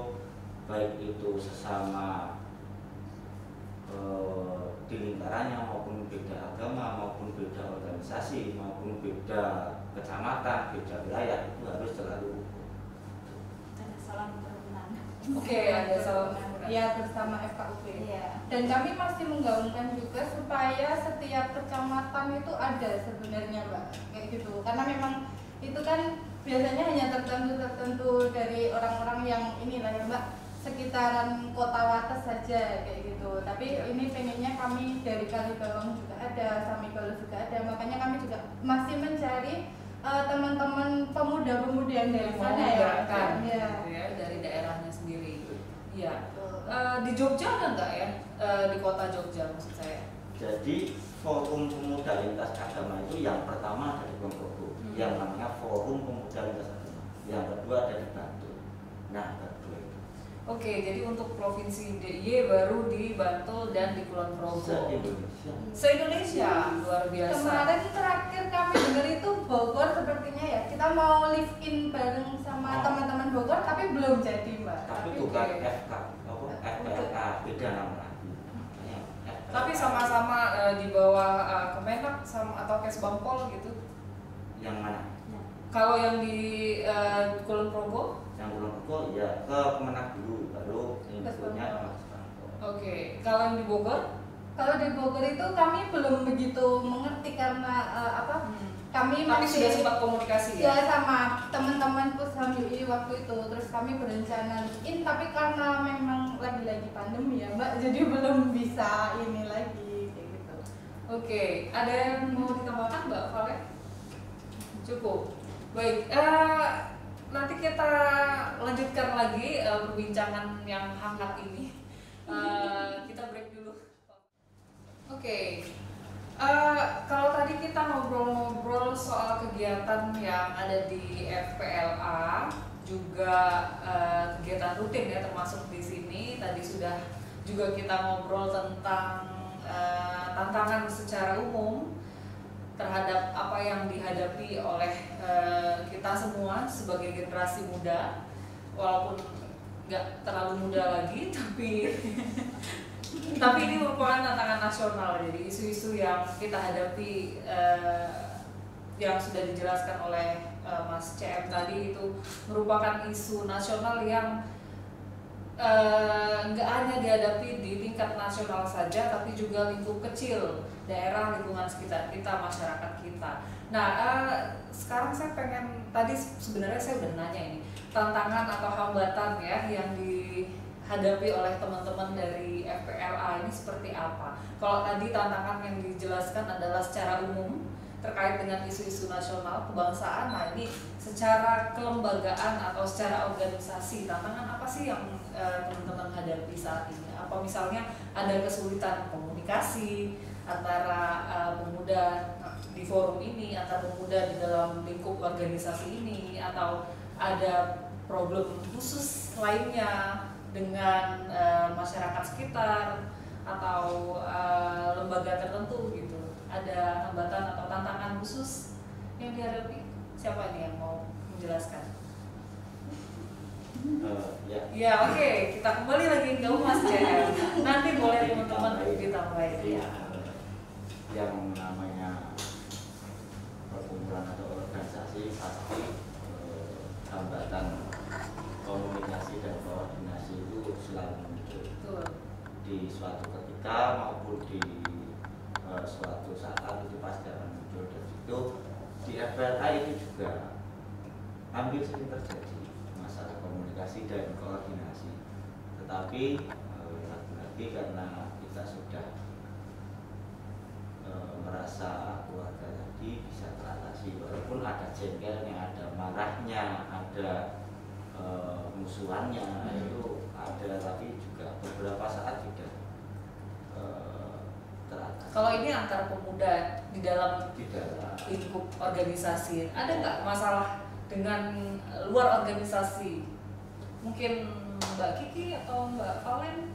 baik itu sesama di lingkarannya maupun beda agama maupun beda organisasi maupun beda kecamatan, beda wilayah, itu harus selalu ada salam kerukunan. Oke, ada salam Ya, bersama FKUP. Iya. Dan kami masih menggaungkan juga supaya setiap kecamatan itu ada sebenarnya Mbak, kayak gitu. Karena memang itu kan biasanya hanya tertentu dari orang-orang yang inilah ya Mbak, sekitaran kota Wates saja kayak gitu. Tapi ini pengennya kami dari Kalibawang juga ada, Samigolo juga ada. Makanya kami juga masih mencari teman-teman pemuda-pemudi yang dari sana ya. menggerakkan Ya. gitu ya, dari daerahnya sendiri. Iya. Di Jogja ada nggak ya? Di kota Jogja maksud saya. Jadi forum pemuda lintas agama itu yang pertama ada di Kulon Progo, yang namanya Forum Pemuda Lintas Agama. Yang kedua ada di Bantul. Nah, kedua itu Oke, jadi untuk provinsi DIY baru di Bantul dan di Kulon Progo. se-Indonesia. Se-Indonesia, luar biasa. Kemarin terakhir kami dengar itu Bogor sepertinya ya. Kita mau live in bareng sama teman-teman Bogor tapi belum jadi Mbak. Tapi bukan FK, FLK, beda nama lagi. Tapi sama-sama di bawah Kemenak sama atau Kesbangpol gitu. Yang mana? Ya. Kalau yang di Kulon Progo? Yang Kulon Progo ya ke Kemenak dulu, baru infonya ke Mas Bangko. Oke, kalau yang di Bogor? Kalau di Bogor itu kami belum begitu mengerti karena kami Tapi masih sudah sempat komunikasi ya ya? sama teman-teman Pusham UI waktu itu, terus kami berencana bikin, tapi karena memang lagi-lagi pandemi ya Mbak, jadi belum bisa ini lagi kayak gitu. Oke, ada yang mau ditambahkan Mbak Valen? Cukup. Baik, nanti kita lanjutkan lagi perbincangan yang hangat ini. Kita break dulu. Oke. Kalau tadi kita ngobrol-ngobrol soal kegiatan yang ada di FPLA, juga kegiatan rutin ya termasuk di sini. Tadi sudah juga kita ngobrol tentang tantangan secara umum terhadap apa yang dihadapi oleh kita semua sebagai generasi muda, walaupun nggak terlalu muda lagi, tapi ini merupakan tantangan nasional. Jadi isu-isu yang kita hadapi yang sudah dijelaskan oleh Mas CM tadi itu merupakan isu nasional yang nggak hanya dihadapi di tingkat nasional saja, tapi juga lingkup kecil, daerah, lingkungan sekitar kita, masyarakat kita. Nah, sekarang saya pengen, tadi sebenarnya saya udah nanya ini, tantangan atau hambatan ya yang dihadapi oleh teman-teman dari FPLA ini seperti apa? Kalau tadi tantangan yang dijelaskan adalah secara umum terkait dengan isu-isu nasional kebangsaan. Nah, ini secara kelembagaan atau secara organisasi, tantangan apa sih yang teman-teman hadapi saat ini? Apa misalnya ada kesulitan komunikasi antara pemuda di forum ini, antara pemuda di dalam lingkup organisasi ini, atau ada problem khusus lainnya dengan masyarakat sekitar atau lembaga tertentu gitu? Ada hambatan atau tantangan khusus yang dihadapi? Siapa nih yang mau menjelaskan? Ya, Oke, kita kembali lagi ke Mas JM. Nanti boleh teman-teman ditambahin. Jadi yang namanya perkumpulan atau organisasi pasti hambatan komunikasi dan koordinasi itu selalu muncul. Betul. Di suatu ketika maupun di suatu saat itu pasti akan muncul, dan itu di FPLA itu juga hampir sering terjadi masalah komunikasi dan koordinasi. Tetapi lagi-lagi karena kita sudah merasa keluarga tadi bisa teratasi, walaupun ada jengkelnya, ada marahnya, ada musuhannya, itu ada, tapi juga beberapa saat tidak teratasi. Kalau ini antar pemuda di dalam lingkup organisasi, ada nggak masalah dengan luar organisasi? Mungkin Mbak Kiki atau Mbak Valen?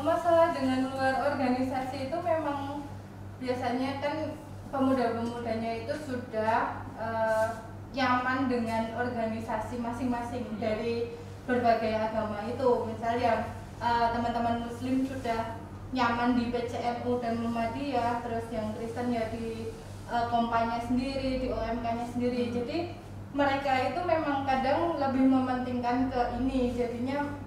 Masalah dengan luar organisasi itu memang biasanya kan pemuda-pemudanya itu sudah nyaman dengan organisasi masing-masing dari berbagai agama itu. Misalnya teman-teman Muslim sudah nyaman di PCNU dan Muhammadiyah, terus yang Kristen ya di kompanya sendiri, di OMK-nya sendiri. Jadi mereka itu memang kadang lebih mementingkan ke ini, jadinya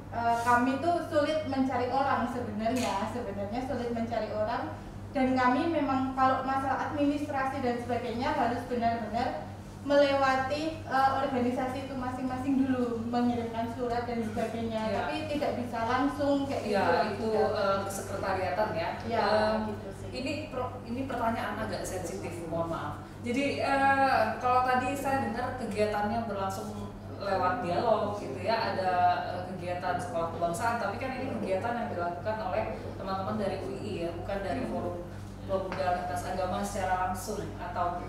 kami tuh sulit mencari orang sebenarnya sulit mencari orang, dan kami memang kalau masalah administrasi dan sebagainya harus benar-benar melewati organisasi itu masing-masing dulu, mengirimkan surat dan sebagainya, ya. Tapi tidak bisa langsung kayak Ya, gitu. itu kesekretariatan ya. Ya, gitu sih. Ini pertanyaan agak sensitif, mohon maaf. Jadi kalau tadi saya dengar kegiatannya berlangsung lewat dialog gitu ya, ada kegiatan sekolah kebangsaan, tapi kan ini kegiatan yang dilakukan oleh teman-teman dari UI ya, bukan dari forum pemuda lintas agama secara langsung, atau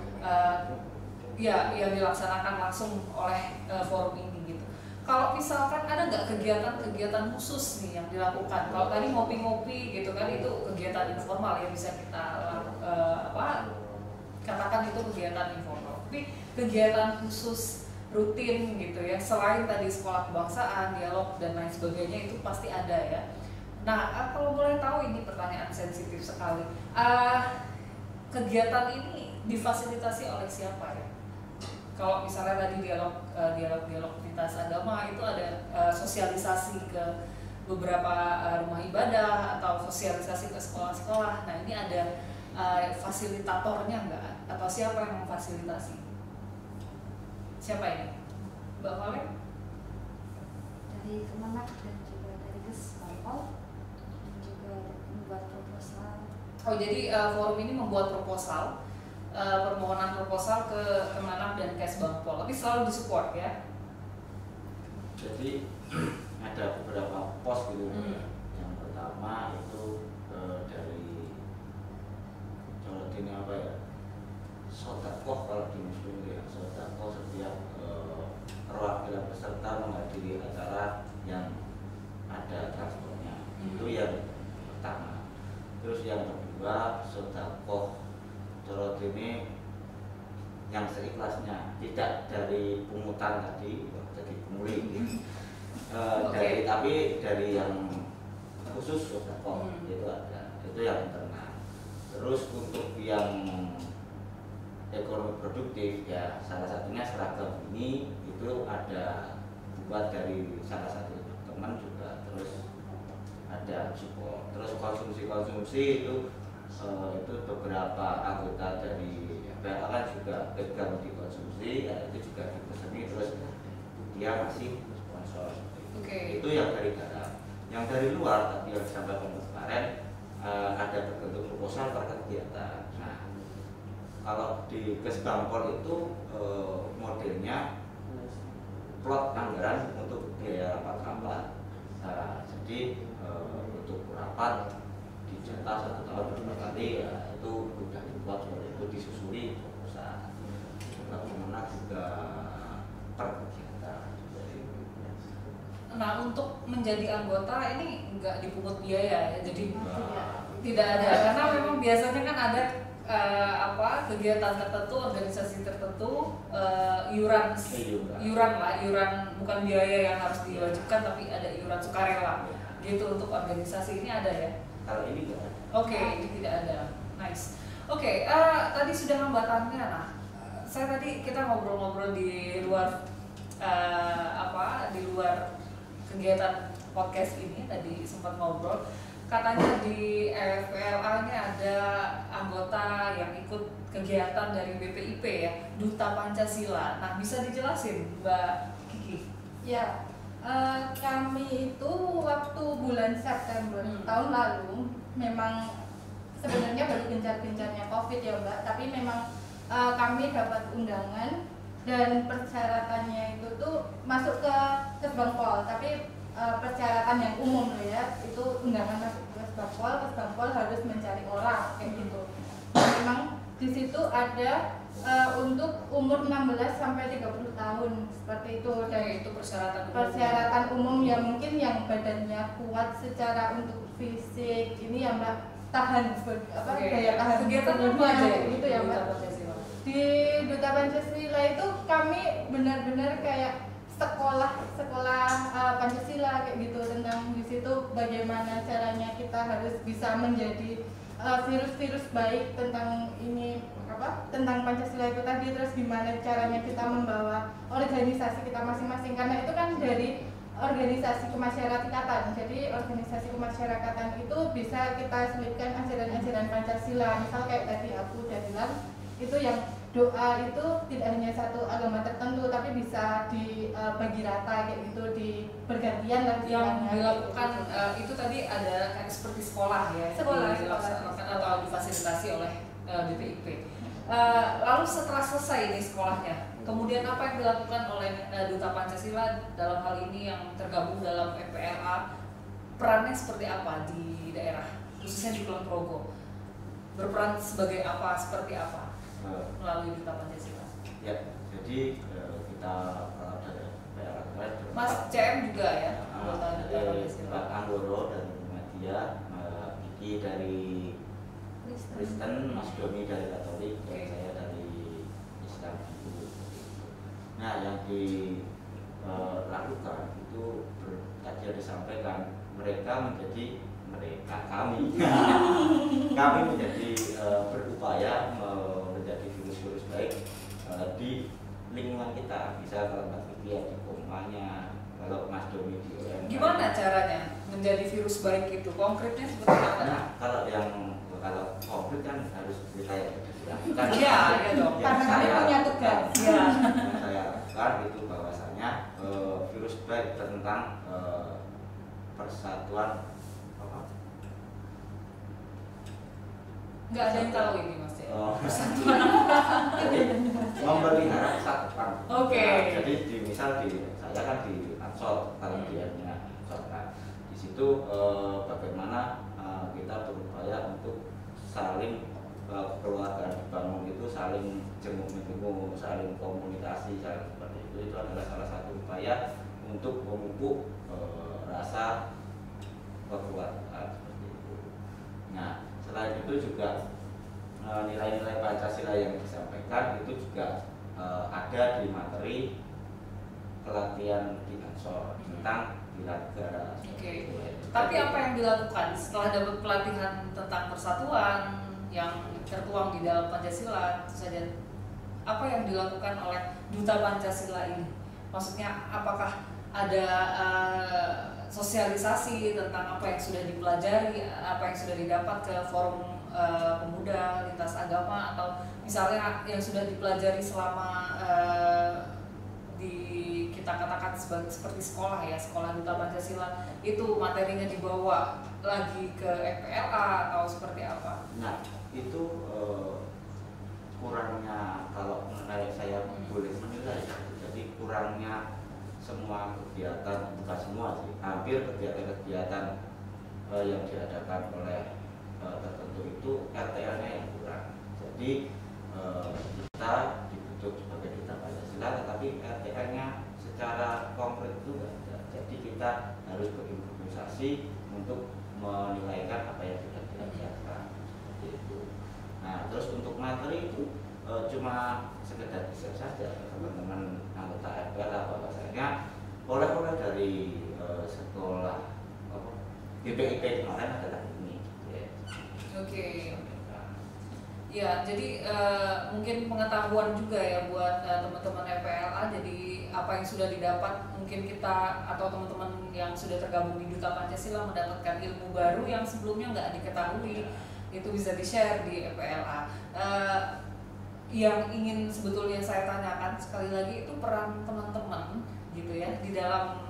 ya yang dilaksanakan langsung oleh forum ini gitu. Kalau misalkan ada nggak kegiatan-kegiatan khusus nih yang dilakukan? Kalau tadi ngopi-ngopi gitu kan, itu kegiatan informal ya, bisa kita katakan itu kegiatan informal. Tapi kegiatan khusus rutin gitu ya, selain tadi sekolah kebangsaan, dialog dan lain sebagainya, itu pasti ada ya. Nah, kalau boleh tahu, ini pertanyaan sensitif sekali. Kegiatan ini difasilitasi oleh siapa ya? Kalau misalnya tadi dialog lintas agama itu ada sosialisasi ke beberapa rumah ibadah atau sosialisasi ke sekolah-sekolah. Nah ini ada fasilitatornya nggak? Atau siapa yang memfasilitasi? Siapa ini? Mbak Valen? Dari Kemenak dan juga dari Kesbangpol dan juga membuat proposal. Oh jadi forum ini membuat proposal, permohonan proposal ke Kemenak dan Kesbangpol, tapi selalu disupport ya? Jadi ada beberapa pos gitu. Yang pertama itu dari Jawa ini apa ya? Sodakoh kalau di Muslim ya, sodakoh setiap perwakilan peserta menghadiri acara yang ada transportnya. Itu yang pertama. Terus yang kedua, sodakoh Jawa ini yang seikhlasnya, tidak dari pungutan tadi, jadi pungli. Tapi dari yang khusus sodakoh itu ada, itu yang internal. Terus untuk yang ekonomi produktif ya salah satunya seragam ini itu ada buat dari salah satu teman juga, terus ada support. Terus konsumsi itu beberapa anggota dari PLA juga bergabung di konsumsi ya, itu juga dipeseni, terus dia masih sponsor. Itu yang dari dalam. Yang dari luar tadi yang disampaikan kemarin ada berbentuk proposal per kegiatan. Nah, kalau di Kesbangpol itu modelnya plot anggaran untuk biaya rapat-rapat. Nah, jadi untuk rapat dijatah 1 tahun berapa kali ya, itu sudah dibuat, itu disusuri proposal. Bagaimana juga per kegiatan. Nah untuk menjadi anggota ini nggak dipungut biaya ya, jadi tidak ada, karena memang biasanya kan ada kegiatan tertentu, organisasi tertentu, iuran bukan biaya yang harus diwajibkan, tapi ada iuran sukarela gitu untuk organisasi. Ini ada ya? Kalau ini enggak ada. Oke, ini tidak ada. Nice. Oke, tadi sudah hambatannya. Nah, kita ngobrol-ngobrol di luar di luar kegiatan podcast ini, tadi sempat ngobrol. Katanya di FPLA ini ada anggota yang ikut kegiatan dari BPIP ya, Duta Pancasila. Nah, bisa dijelasin Mbak Kiki? Ya, kami itu waktu bulan September tahun lalu memang sebenarnya baru gencar-gencarnya COVID ya Mbak, tapi memang kami dapat undangan dan persyaratannya itu tuh masuk ke Kesbangpol, tapi persyaratan yang umum loh ya, itu undangan masuk ke Kesbangpol harus mencari orang kayak gitu. Memang di situ ada untuk umur 16 sampai 30 tahun seperti itu, dan itu persyaratan umum ya, mungkin yang badannya kuat secara untuk fisik ini ya Mbak, tahan daya tahan kegiatan tubuhnya gitu ya Mbak. Di Duta Pancasila itu kami benar-benar kayak sekolah Pancasila kayak gitu, tentang di situ bagaimana caranya kita harus bisa menjadi virus-virus baik tentang tentang Pancasila itu tadi, terus gimana caranya kita membawa organisasi kita masing-masing, karena itu kan dari organisasi kemasyarakatan. Jadi organisasi kemasyarakatan itu bisa kita selipkan ajaran-ajaran Pancasila. Misal kayak tadi aku udah bilang, itu yang doa itu tidak hanya satu agama tertentu, tapi bisa dibagi rata kayak gitu, di bergantian lah yang dilakukan itu tadi ada kayak seperti sekolah ya, dilaksanakan atau difasilitasi oleh BPIP. Lalu setelah selesai ini sekolahnya, kemudian apa yang dilakukan oleh Duta Pancasila dalam hal ini yang tergabung dalam FPLA? Perannya seperti apa di daerah, khususnya di Kulon Progo? Berperan sebagai apa, seperti apa melalui Duta Pancasila? Ya, jadi kita dari FPLA Mas CM juga ya, anggota Duta Pancasila. Pak Anggoro dari Muhammadiyah, Kiki dari Kristen, Mas Doni dari Katolik, dan saya dari Islam. Nah, yang dilakukan itu tadi ada disampaikan, kami menjadi berupaya menjadi baik di lingkungan kita, bisa kalau Mas Vicky ya di komanya, kalau Mas Doni di OMK. Gimana caranya menjadi virus baik itu? Konkretnya seperti apa? Nah, kalau konkret kan harus kita kan Iya dong. Karena kami punya tugas. Iya. Saya lakukan itu bahwasanya virus baik tentang persatuan apa? Nggak ada yang tahu ini Mas ya. Persatuan. Jadi memelihara persatuan. Oke. Nah, jadi misal saya kan di Ansor, kalau dianya Ansor. Nah, di situ bagaimana kita berupaya untuk saling keluarga dibangun itu, saling jenguk-menjenguk, saling komunikasi, saling seperti itu adalah salah satu upaya untuk memupuk rasa kekeluargaan seperti itu. Nah, selain itu juga nilai-nilai Pancasila yang disampaikan itu juga ada di materi pelatihan di Ansor tentang bela negara. Oke. Tapi apa yang dilakukan setelah dapat pelatihan tentang persatuan yang tertuang di dalam Pancasila itu saja? Apa yang dilakukan oleh Duta Pancasila ini? Maksudnya apakah ada sosialisasi tentang apa yang sudah dipelajari, apa yang sudah didapat ke forum pemuda lintas agama, atau misalnya yang sudah dipelajari selama kita katakan seperti sekolah ya, sekolah Duta Pancasila itu materinya dibawa lagi ke FPLA atau seperti apa? Nah, itu kurangnya, kalau menurut saya boleh menilai, jadi kurangnya semua kegiatan, bukan semua sih, hampir kegiatan-kegiatan yang diadakan oleh tertentu itu RTL-nya yang kurang. Jadi kita dibentuk sebagai Duta Pancasila, tetapi RTL-nya secara konkret itu enggak ada. Jadi kita harus berimprovisasi untuk menilaikan apa yang sudah dilakukan. Seperti itu. Nah, terus untuk materi itu cuma sekedar bisa saja teman-teman anggota FPL bahwasanya oleh-oleh dari sekolah BPIP kemarin adalah ini. Oke. Ya, jadi mungkin pengetahuan juga ya buat teman-teman FPLA. Jadi apa yang sudah didapat, mungkin kita atau teman-teman yang sudah tergabung di Duta Pancasila mendapatkan ilmu baru yang sebelumnya nggak diketahui, itu bisa di-share di FPLA. Yang ingin sebetulnya saya tanyakan sekali lagi itu peran teman-teman gitu ya di dalam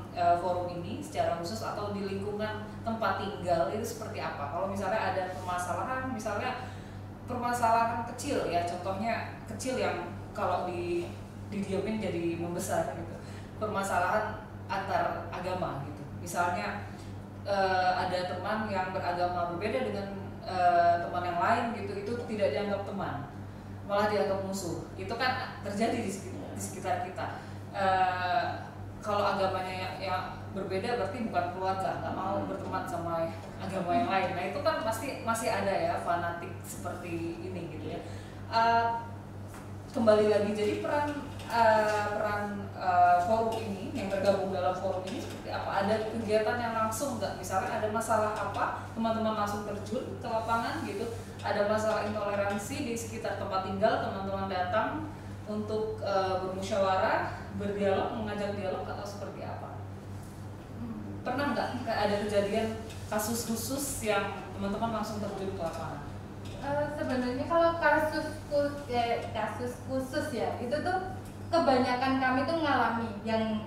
forum ini secara khusus atau di lingkungan tempat tinggal itu seperti apa? Kalau misalnya ada permasalahan, misalnya permasalahan kecil ya, contohnya kecil yang kalau didiamin jadi membesar gitu, permasalahan antar agama gitu, misalnya ada teman yang beragama berbeda dengan teman yang lain gitu, itu tidak dianggap teman, malah dianggap musuh. Itu kan terjadi di sekitar kita. Kalau agamanya yang berbeda berarti bukan keluarga, nggak mau berteman sama agama yang lain. Nah itu kan pasti masih ada ya fanatik seperti ini gitu ya. Kembali lagi, jadi peran forum ini yang tergabung dalam forum ini seperti apa? Ada kegiatan yang langsung nggak? Misalnya ada masalah apa, teman-teman langsung terjun ke lapangan gitu. Ada masalah intoleransi di sekitar tempat tinggal, teman-teman datang untuk bermusyawarah, berdialog, mengajak dialog atau seperti apa? Pernah nggak ada kejadian kasus khusus yang teman-teman langsung terjun ke lapangan? Sebenarnya kalau kasus khusus ya, itu tuh kebanyakan kami tuh ngalami yang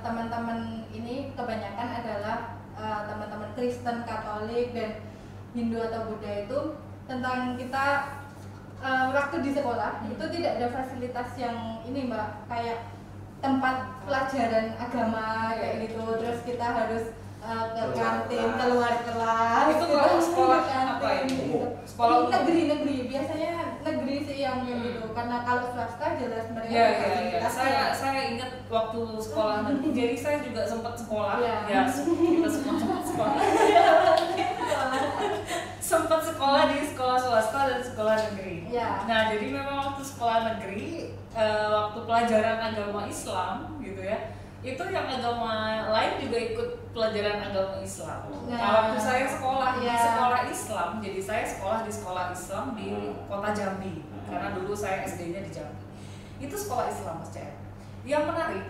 teman-teman ini kebanyakan adalah teman-teman Kristen, Katolik, dan Hindu atau Buddha itu tentang kita waktu di sekolah itu tidak ada fasilitas yang ini Mbak, kayak tempat pelajaran agama kayak gitu, terus kita harus ke kantin, keluar kelas. Itu kalau sekolah apa ini? Gitu. Sekolah negeri biasanya negeri sih yang gitu, karena kalau swasta jelas mereka ya. Saya ingat waktu sekolah negeri, jadi saya juga sempat sekolah. Ya, kita semua sempat sekolah. Sempat sekolah di sekolah swasta dan sekolah negeri. Ya. Nah, jadi memang waktu sekolah negeri, waktu pelajaran agama Islam gitu ya, itu yang agama lain juga ikut pelajaran agama Islam. Nah, Kalau waktu saya sekolah di iya. sekolah Islam, jadi saya sekolah di sekolah Islam di kota Jambi, karena dulu saya SD-nya di Jambi. Itu sekolah Islam, Mas Cahaya. Yang menarik,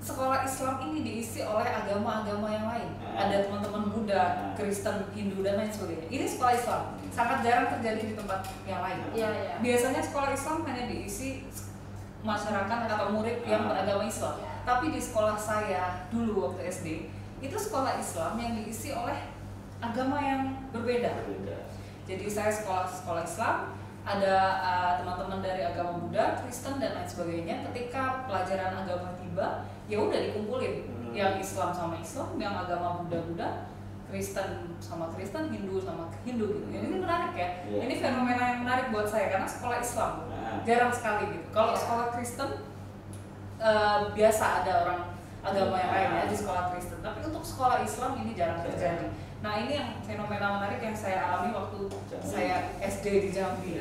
sekolah Islam ini diisi oleh agama-agama yang lain. Ada teman-teman Buddha, Kristen, Hindu, dan lain sebagainya. Ini sekolah Islam, sangat jarang terjadi di tempat yang lain. Iya, iya. Biasanya sekolah Islam hanya diisi masyarakat atau murid yang beragama Islam. Tapi di sekolah saya dulu waktu SD, itu sekolah Islam yang diisi oleh agama yang berbeda. Jadi saya sekolah Islam, ada teman-teman dari agama Buddha, Kristen, dan lain sebagainya. Ketika pelajaran agama tiba, ya udah dikumpulin, yang Islam sama Islam, yang agama Buddha, Kristen sama Kristen, Hindu sama Hindu gitu. Ini menarik ya. Ini fenomena yang menarik buat saya karena sekolah Islam jarang sekali gitu. Kalau sekolah Kristen biasa ada orang agama yang lain ya di sekolah Kristen, tapi untuk sekolah Islam ini jarang terjadi. Nah, ini yang fenomena menarik yang saya alami waktu saya SD di Jambi.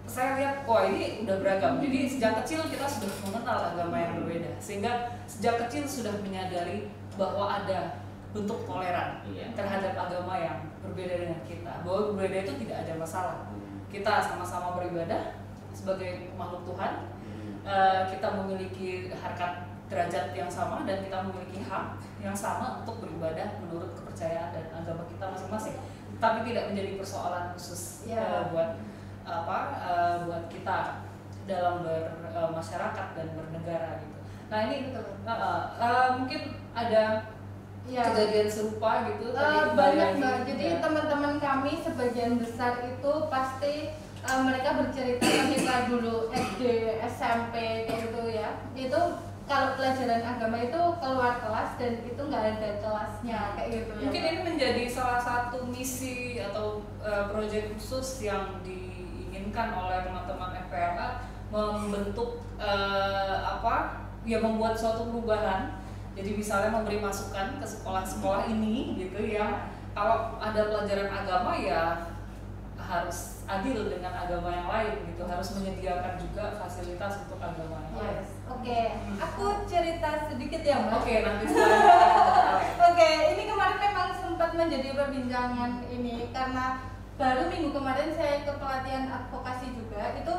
Saya lihat, wah ini udah beragam. Jadi sejak kecil kita sudah mengenal agama yang berbeda, sehingga sejak kecil sudah menyadari bahwa ada bentuk toleran terhadap agama yang berbeda dengan kita. Bahwa berbeda itu tidak ada masalah. Kita sama-sama beribadah sebagai makhluk Tuhan. Kita memiliki harkat derajat yang sama dan kita memiliki hak yang sama untuk beribadah menurut kepercayaan dan agama kita masing-masing. Tapi tidak menjadi persoalan khusus buat kita dalam bermasyarakat dan bernegara gitu. Nah ini mungkin ada kejadian serupa gitu. Banyak Mbak. Jadi teman-teman kami sebagian besar itu pasti mereka bercerita ketika dulu SD, SMP kayak gitu ya. Itu kalau pelajaran agama itu keluar kelas dan itu nggak ada kelasnya kayak gitu. Mungkin ini menjadi salah satu misi atau proyek khusus yang diinginkan oleh teman-teman FPLA, membentuk membuat suatu perubahan. Jadi misalnya memberi masukan ke sekolah-sekolah ini gitu ya. Kalau ada pelajaran agama ya harus adil dengan agama yang lain gitu, harus menyediakan juga fasilitas untuk agama yang lain. Oke, aku cerita sedikit ya Mbak. Oke, nanti setelah Oke, ini kemarin memang sempat menjadi perbincangan ini karena baru minggu kemarin saya ke pelatihan advokasi juga. Itu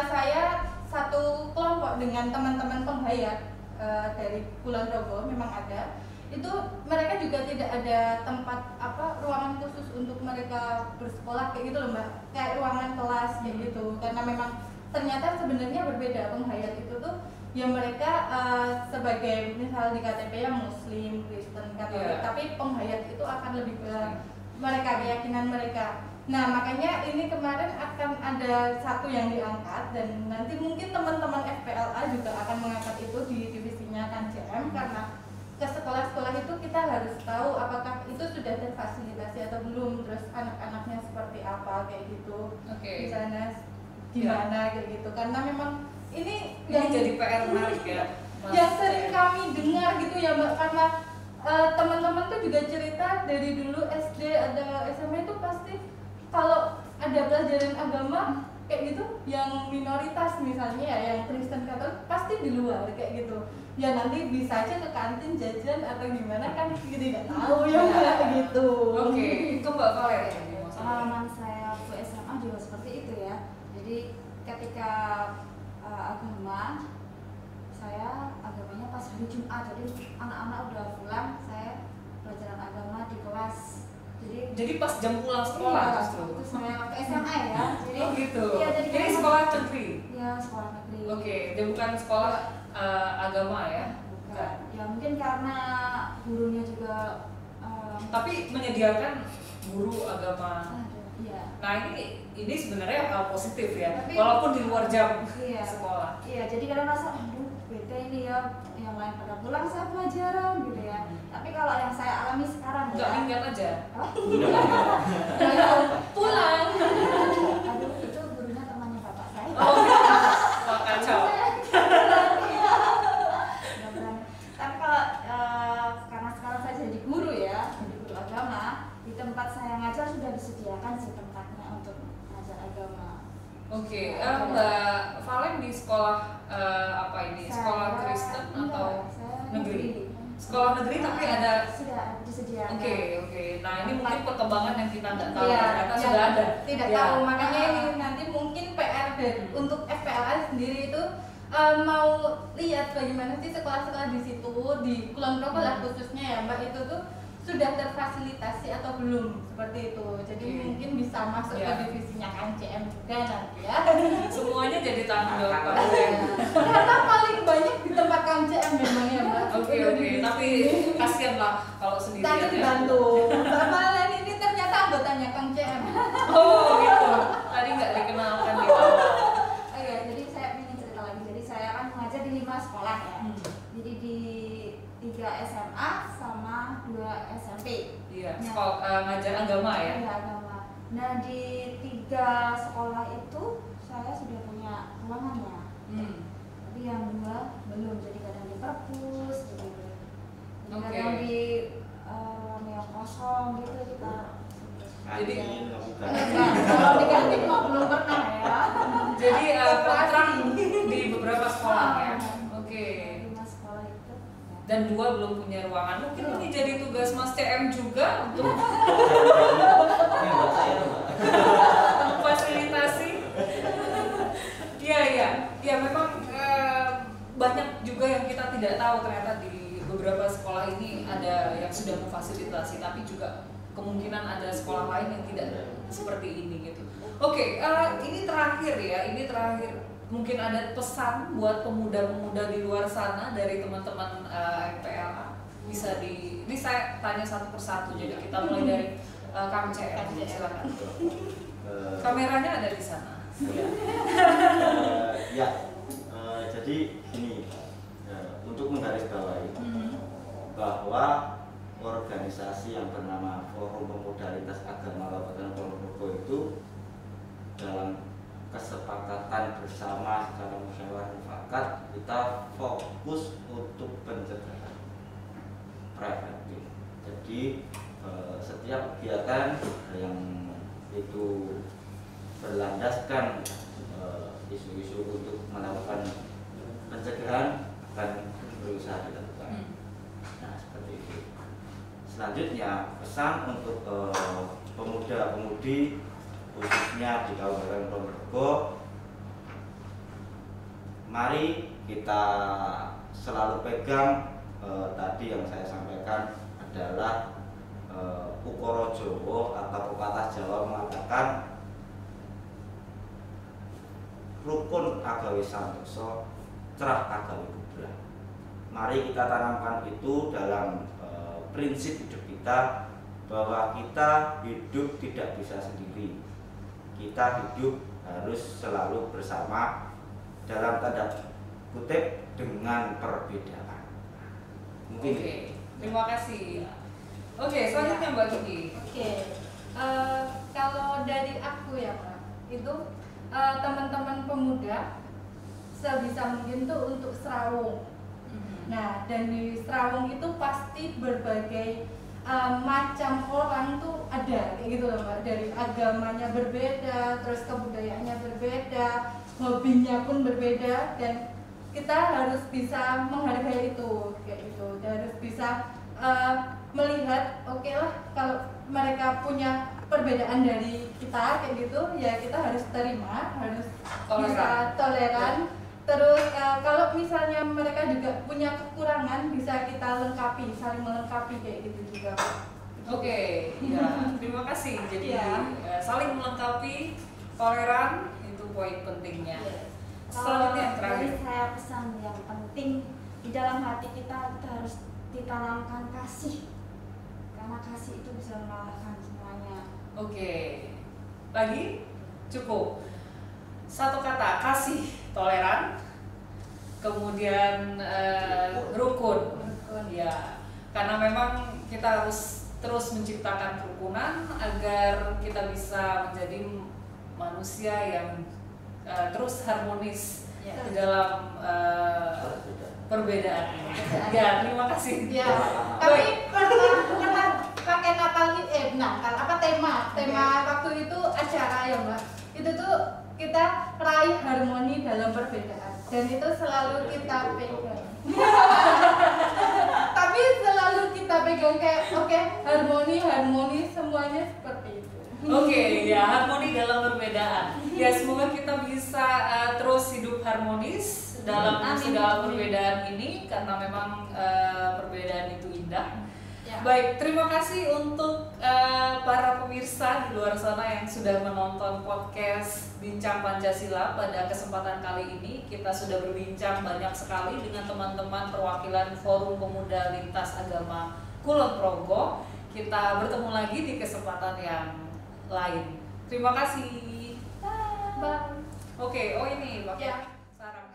saya satu kelompok dengan teman-teman penghayat dari Kulon Progo, memang ada. Itu mereka juga tidak ada tempat ruangan khusus untuk mereka bersekolah kayak gitu loh Mbak, kayak ruangan kelas kayak gitu, karena memang ternyata sebenarnya berbeda. Penghayat itu tuh ya mereka sebagai misal di KTP yang Muslim, Kristen, Katolik, tapi penghayat itu akan lebih ke mereka, keyakinan mereka. Nah makanya ini kemarin akan ada satu yang diangkat dan nanti mungkin teman-teman FPLA juga akan mengangkat itu di divisinya KJM, karena ke sekolah-sekolah itu kita harus tahu apakah itu sudah terfasilitasi atau belum, terus anak-anaknya seperti apa kayak gitu, di sana gimana kayak gitu, karena memang ini yang jadi PR menarik ya. Yang sering kami dengar gitu ya Mbak, karena teman-teman tuh juga cerita dari dulu SD ada SMA itu pasti kalau ada pelajaran agama kayak gitu yang minoritas misalnya ya, yang Kristen Katolik pasti di luar kayak gitu. Ya nanti bisa aja ke kantin jajan atau gimana kan kita tidak tahu ya Mbak gitu. Oke, ke Mbak Valen. Pengalaman saya waktu SMA juga seperti itu ya. Jadi ketika agama, saya agamanya pas hari Jumat, jadi anak-anak udah pulang, saya pelajaran agama di kelas. Jadi pas jam pulang sekolah justru. Waktu saya waktu SMA ya. Jadi gitu. Iya, jadi sekolah negeri. Iya, sekolah negeri. Oke, dia bukan sekolah agama ya. Bukan. Ya mungkin karena gurunya juga tapi menyediakan guru agama. Iya. Nah ini sebenarnya hal positif ya, Tapi, walaupun di luar jam iya, sekolah. Iya, jadi kadang rasa bete ini ya, yang lain pada pulang saya pelajaran gitu ya. Tapi kalau yang saya alami sekarang Nggak minggat aja. Pulang. Aduh, itu gurunya temannya bapak saya. Wah kacau. Tapi kalau karena sekarang saya jadi guru ya, jadi guru agama, di tempat saya ngajar sudah disediakan sih tempatnya untuk ngajar agama. Oke, Mbak Valen di sekolah apa ini? Sekolah Kristen atau? Saya Negeri. Sekolah negeri tapi ada. Sudah disediakan. Oke. Nah ini mungkin perkembangan yang kita nggak tahu. Iya, Ternyata yang sudah ada. Tidak Ya. tahu, makanya ini nanti mungkin PR untuk FPLA sendiri itu mau lihat bagaimana sih sekolah-sekolah di situ di Kulon Progo lah khususnya ya Mbak, itu tuh sudah terfasilitasi atau belum seperti itu. Jadi mungkin bisa masuk ke divisinya KCM juga nanti ya. Semuanya jadi tanggung jawab KCM. Karena paling banyak di tempat KCM memang ya Mbak. Oke. Tapi kasihan lah kalau sendirian. Nanti ya. dibantu. Mbak Malen ini ternyata anggotanya KCM. Oh gitu. Tadi nggak dikenalkan di awal. Oke, jadi saya ingin cerita lagi. Jadi saya kan mengajar di 5 sekolah ya. Jadi di 3 SMA sama 2 SMP. Iya. Nah, Sekolah ngajar agama ya. Iya, agama. Nah, di 3 sekolah itu saya sudah punya ruangannya. Tapi yang 2 belum. Jadi kadang di perpus, gitu. Kadang di yang kosong gitu kita. Jadi Kalau diganti kok belum pernah ya. Jadi kontrak di beberapa sekolah ya. Oke. 5 sekolah itu. Dan 2 belum punya ruangan. Mungkin ini jadi tugas Mas CM juga untuk fasilitasi. Iya memang banyak juga yang kita tidak tahu ternyata di beberapa sekolah ini ada yang sudah memfasilitasi, tapi juga kemungkinan ada sekolah lain yang tidak seperti ini gitu. Oke, ini terakhir ya, mungkin ada pesan buat pemuda-pemuda di luar sana dari teman-teman FPLA. Ini saya tanya satu persatu, jadi kita mulai dari Kang CM, silakan. Kameranya ada di sana. Jadi gini, untuk menggarisbawahi bahwa organisasi yang bernama Forum Pemuda Lintas Agama Kabupaten Ponorogo itu dalam kesepakatan bersama secara musyawarah mufakat kita fokus untuk pencegahan preventif. Jadi setiap kegiatan yang itu berlandaskan isu-isu untuk melakukan pencegahan akan berusaha dilakukan. Nah seperti itu. Selanjutnya pesan untuk pemuda-pemudi khususnya di Kabupaten Ponorogo, mari kita selalu pegang tadi yang saya sampaikan adalah Ukara Jawa atau pepatah Jawa mengatakan rukun agawe santoso, cerah agawe bubrah. Mari kita tanamkan itu dalam prinsip hidup kita, bahwa kita hidup tidak bisa sendiri. Kita hidup harus selalu bersama, dalam tanda kutip, dengan perbedaan. Mungkin. Oke, terima kasih. Oke, selanjutnya Mbak Kiki. Kalau dari aku ya Mbak, itu teman-teman pemuda sebisa mungkin tuh untuk serawung. Nah, dan di serawung itu pasti berbagai macam orang tuh ada kayak gitu loh Mbak. Dari agamanya berbeda, terus kebudayaannya berbeda, hobinya pun berbeda, dan kita harus bisa menghargai itu kayak gitu. Dan harus bisa melihat oke lah kalau mereka punya perbedaan dari kita kayak gitu, ya kita harus terima, harus bisa toleran. Terus kalau misalnya mereka juga punya kekurangan, bisa kita lengkapi, saling melengkapi kayak gitu juga. Oke, ya terima kasih. Jadi saling melengkapi, toleran itu poin pentingnya. Selanjutnya yang terakhir. Dari saya pesan yang penting di dalam hati kita harus ditanamkan kasih, karena kasih itu bisa mengalahkan semuanya. Oke, lagi cukup satu kata, kasih, toleran, kemudian rukun. Ya, karena memang kita harus terus menciptakan kerukunan agar kita bisa menjadi manusia yang terus harmonis di dalam perbedaan ini. Ya, terima kasih. Ya, tapi pernah pakai Natal tema waktu itu acara ya Mbak. Itu tuh kita raih harmoni dalam perbedaan. dan itu selalu kita pegang. Tapi selalu kita pegang kayak oke, harmoni semuanya seperti itu. Oke, ya harmoni dalam perbedaan. Ya semoga kita bisa terus hidup harmonis dalam segala perbedaan ini karena memang perbedaan itu indah. Ya. Baik, terima kasih untuk para pemirsa di luar sana yang sudah menonton podcast Bincang Pancasila. Pada kesempatan kali ini kita sudah berbincang banyak sekali dengan teman-teman perwakilan Forum Pemuda Lintas Agama Kulon Progo. Kita bertemu lagi di kesempatan yang lain. Terima kasih. Bye. Oke, oh ini pakai Ya. sarang.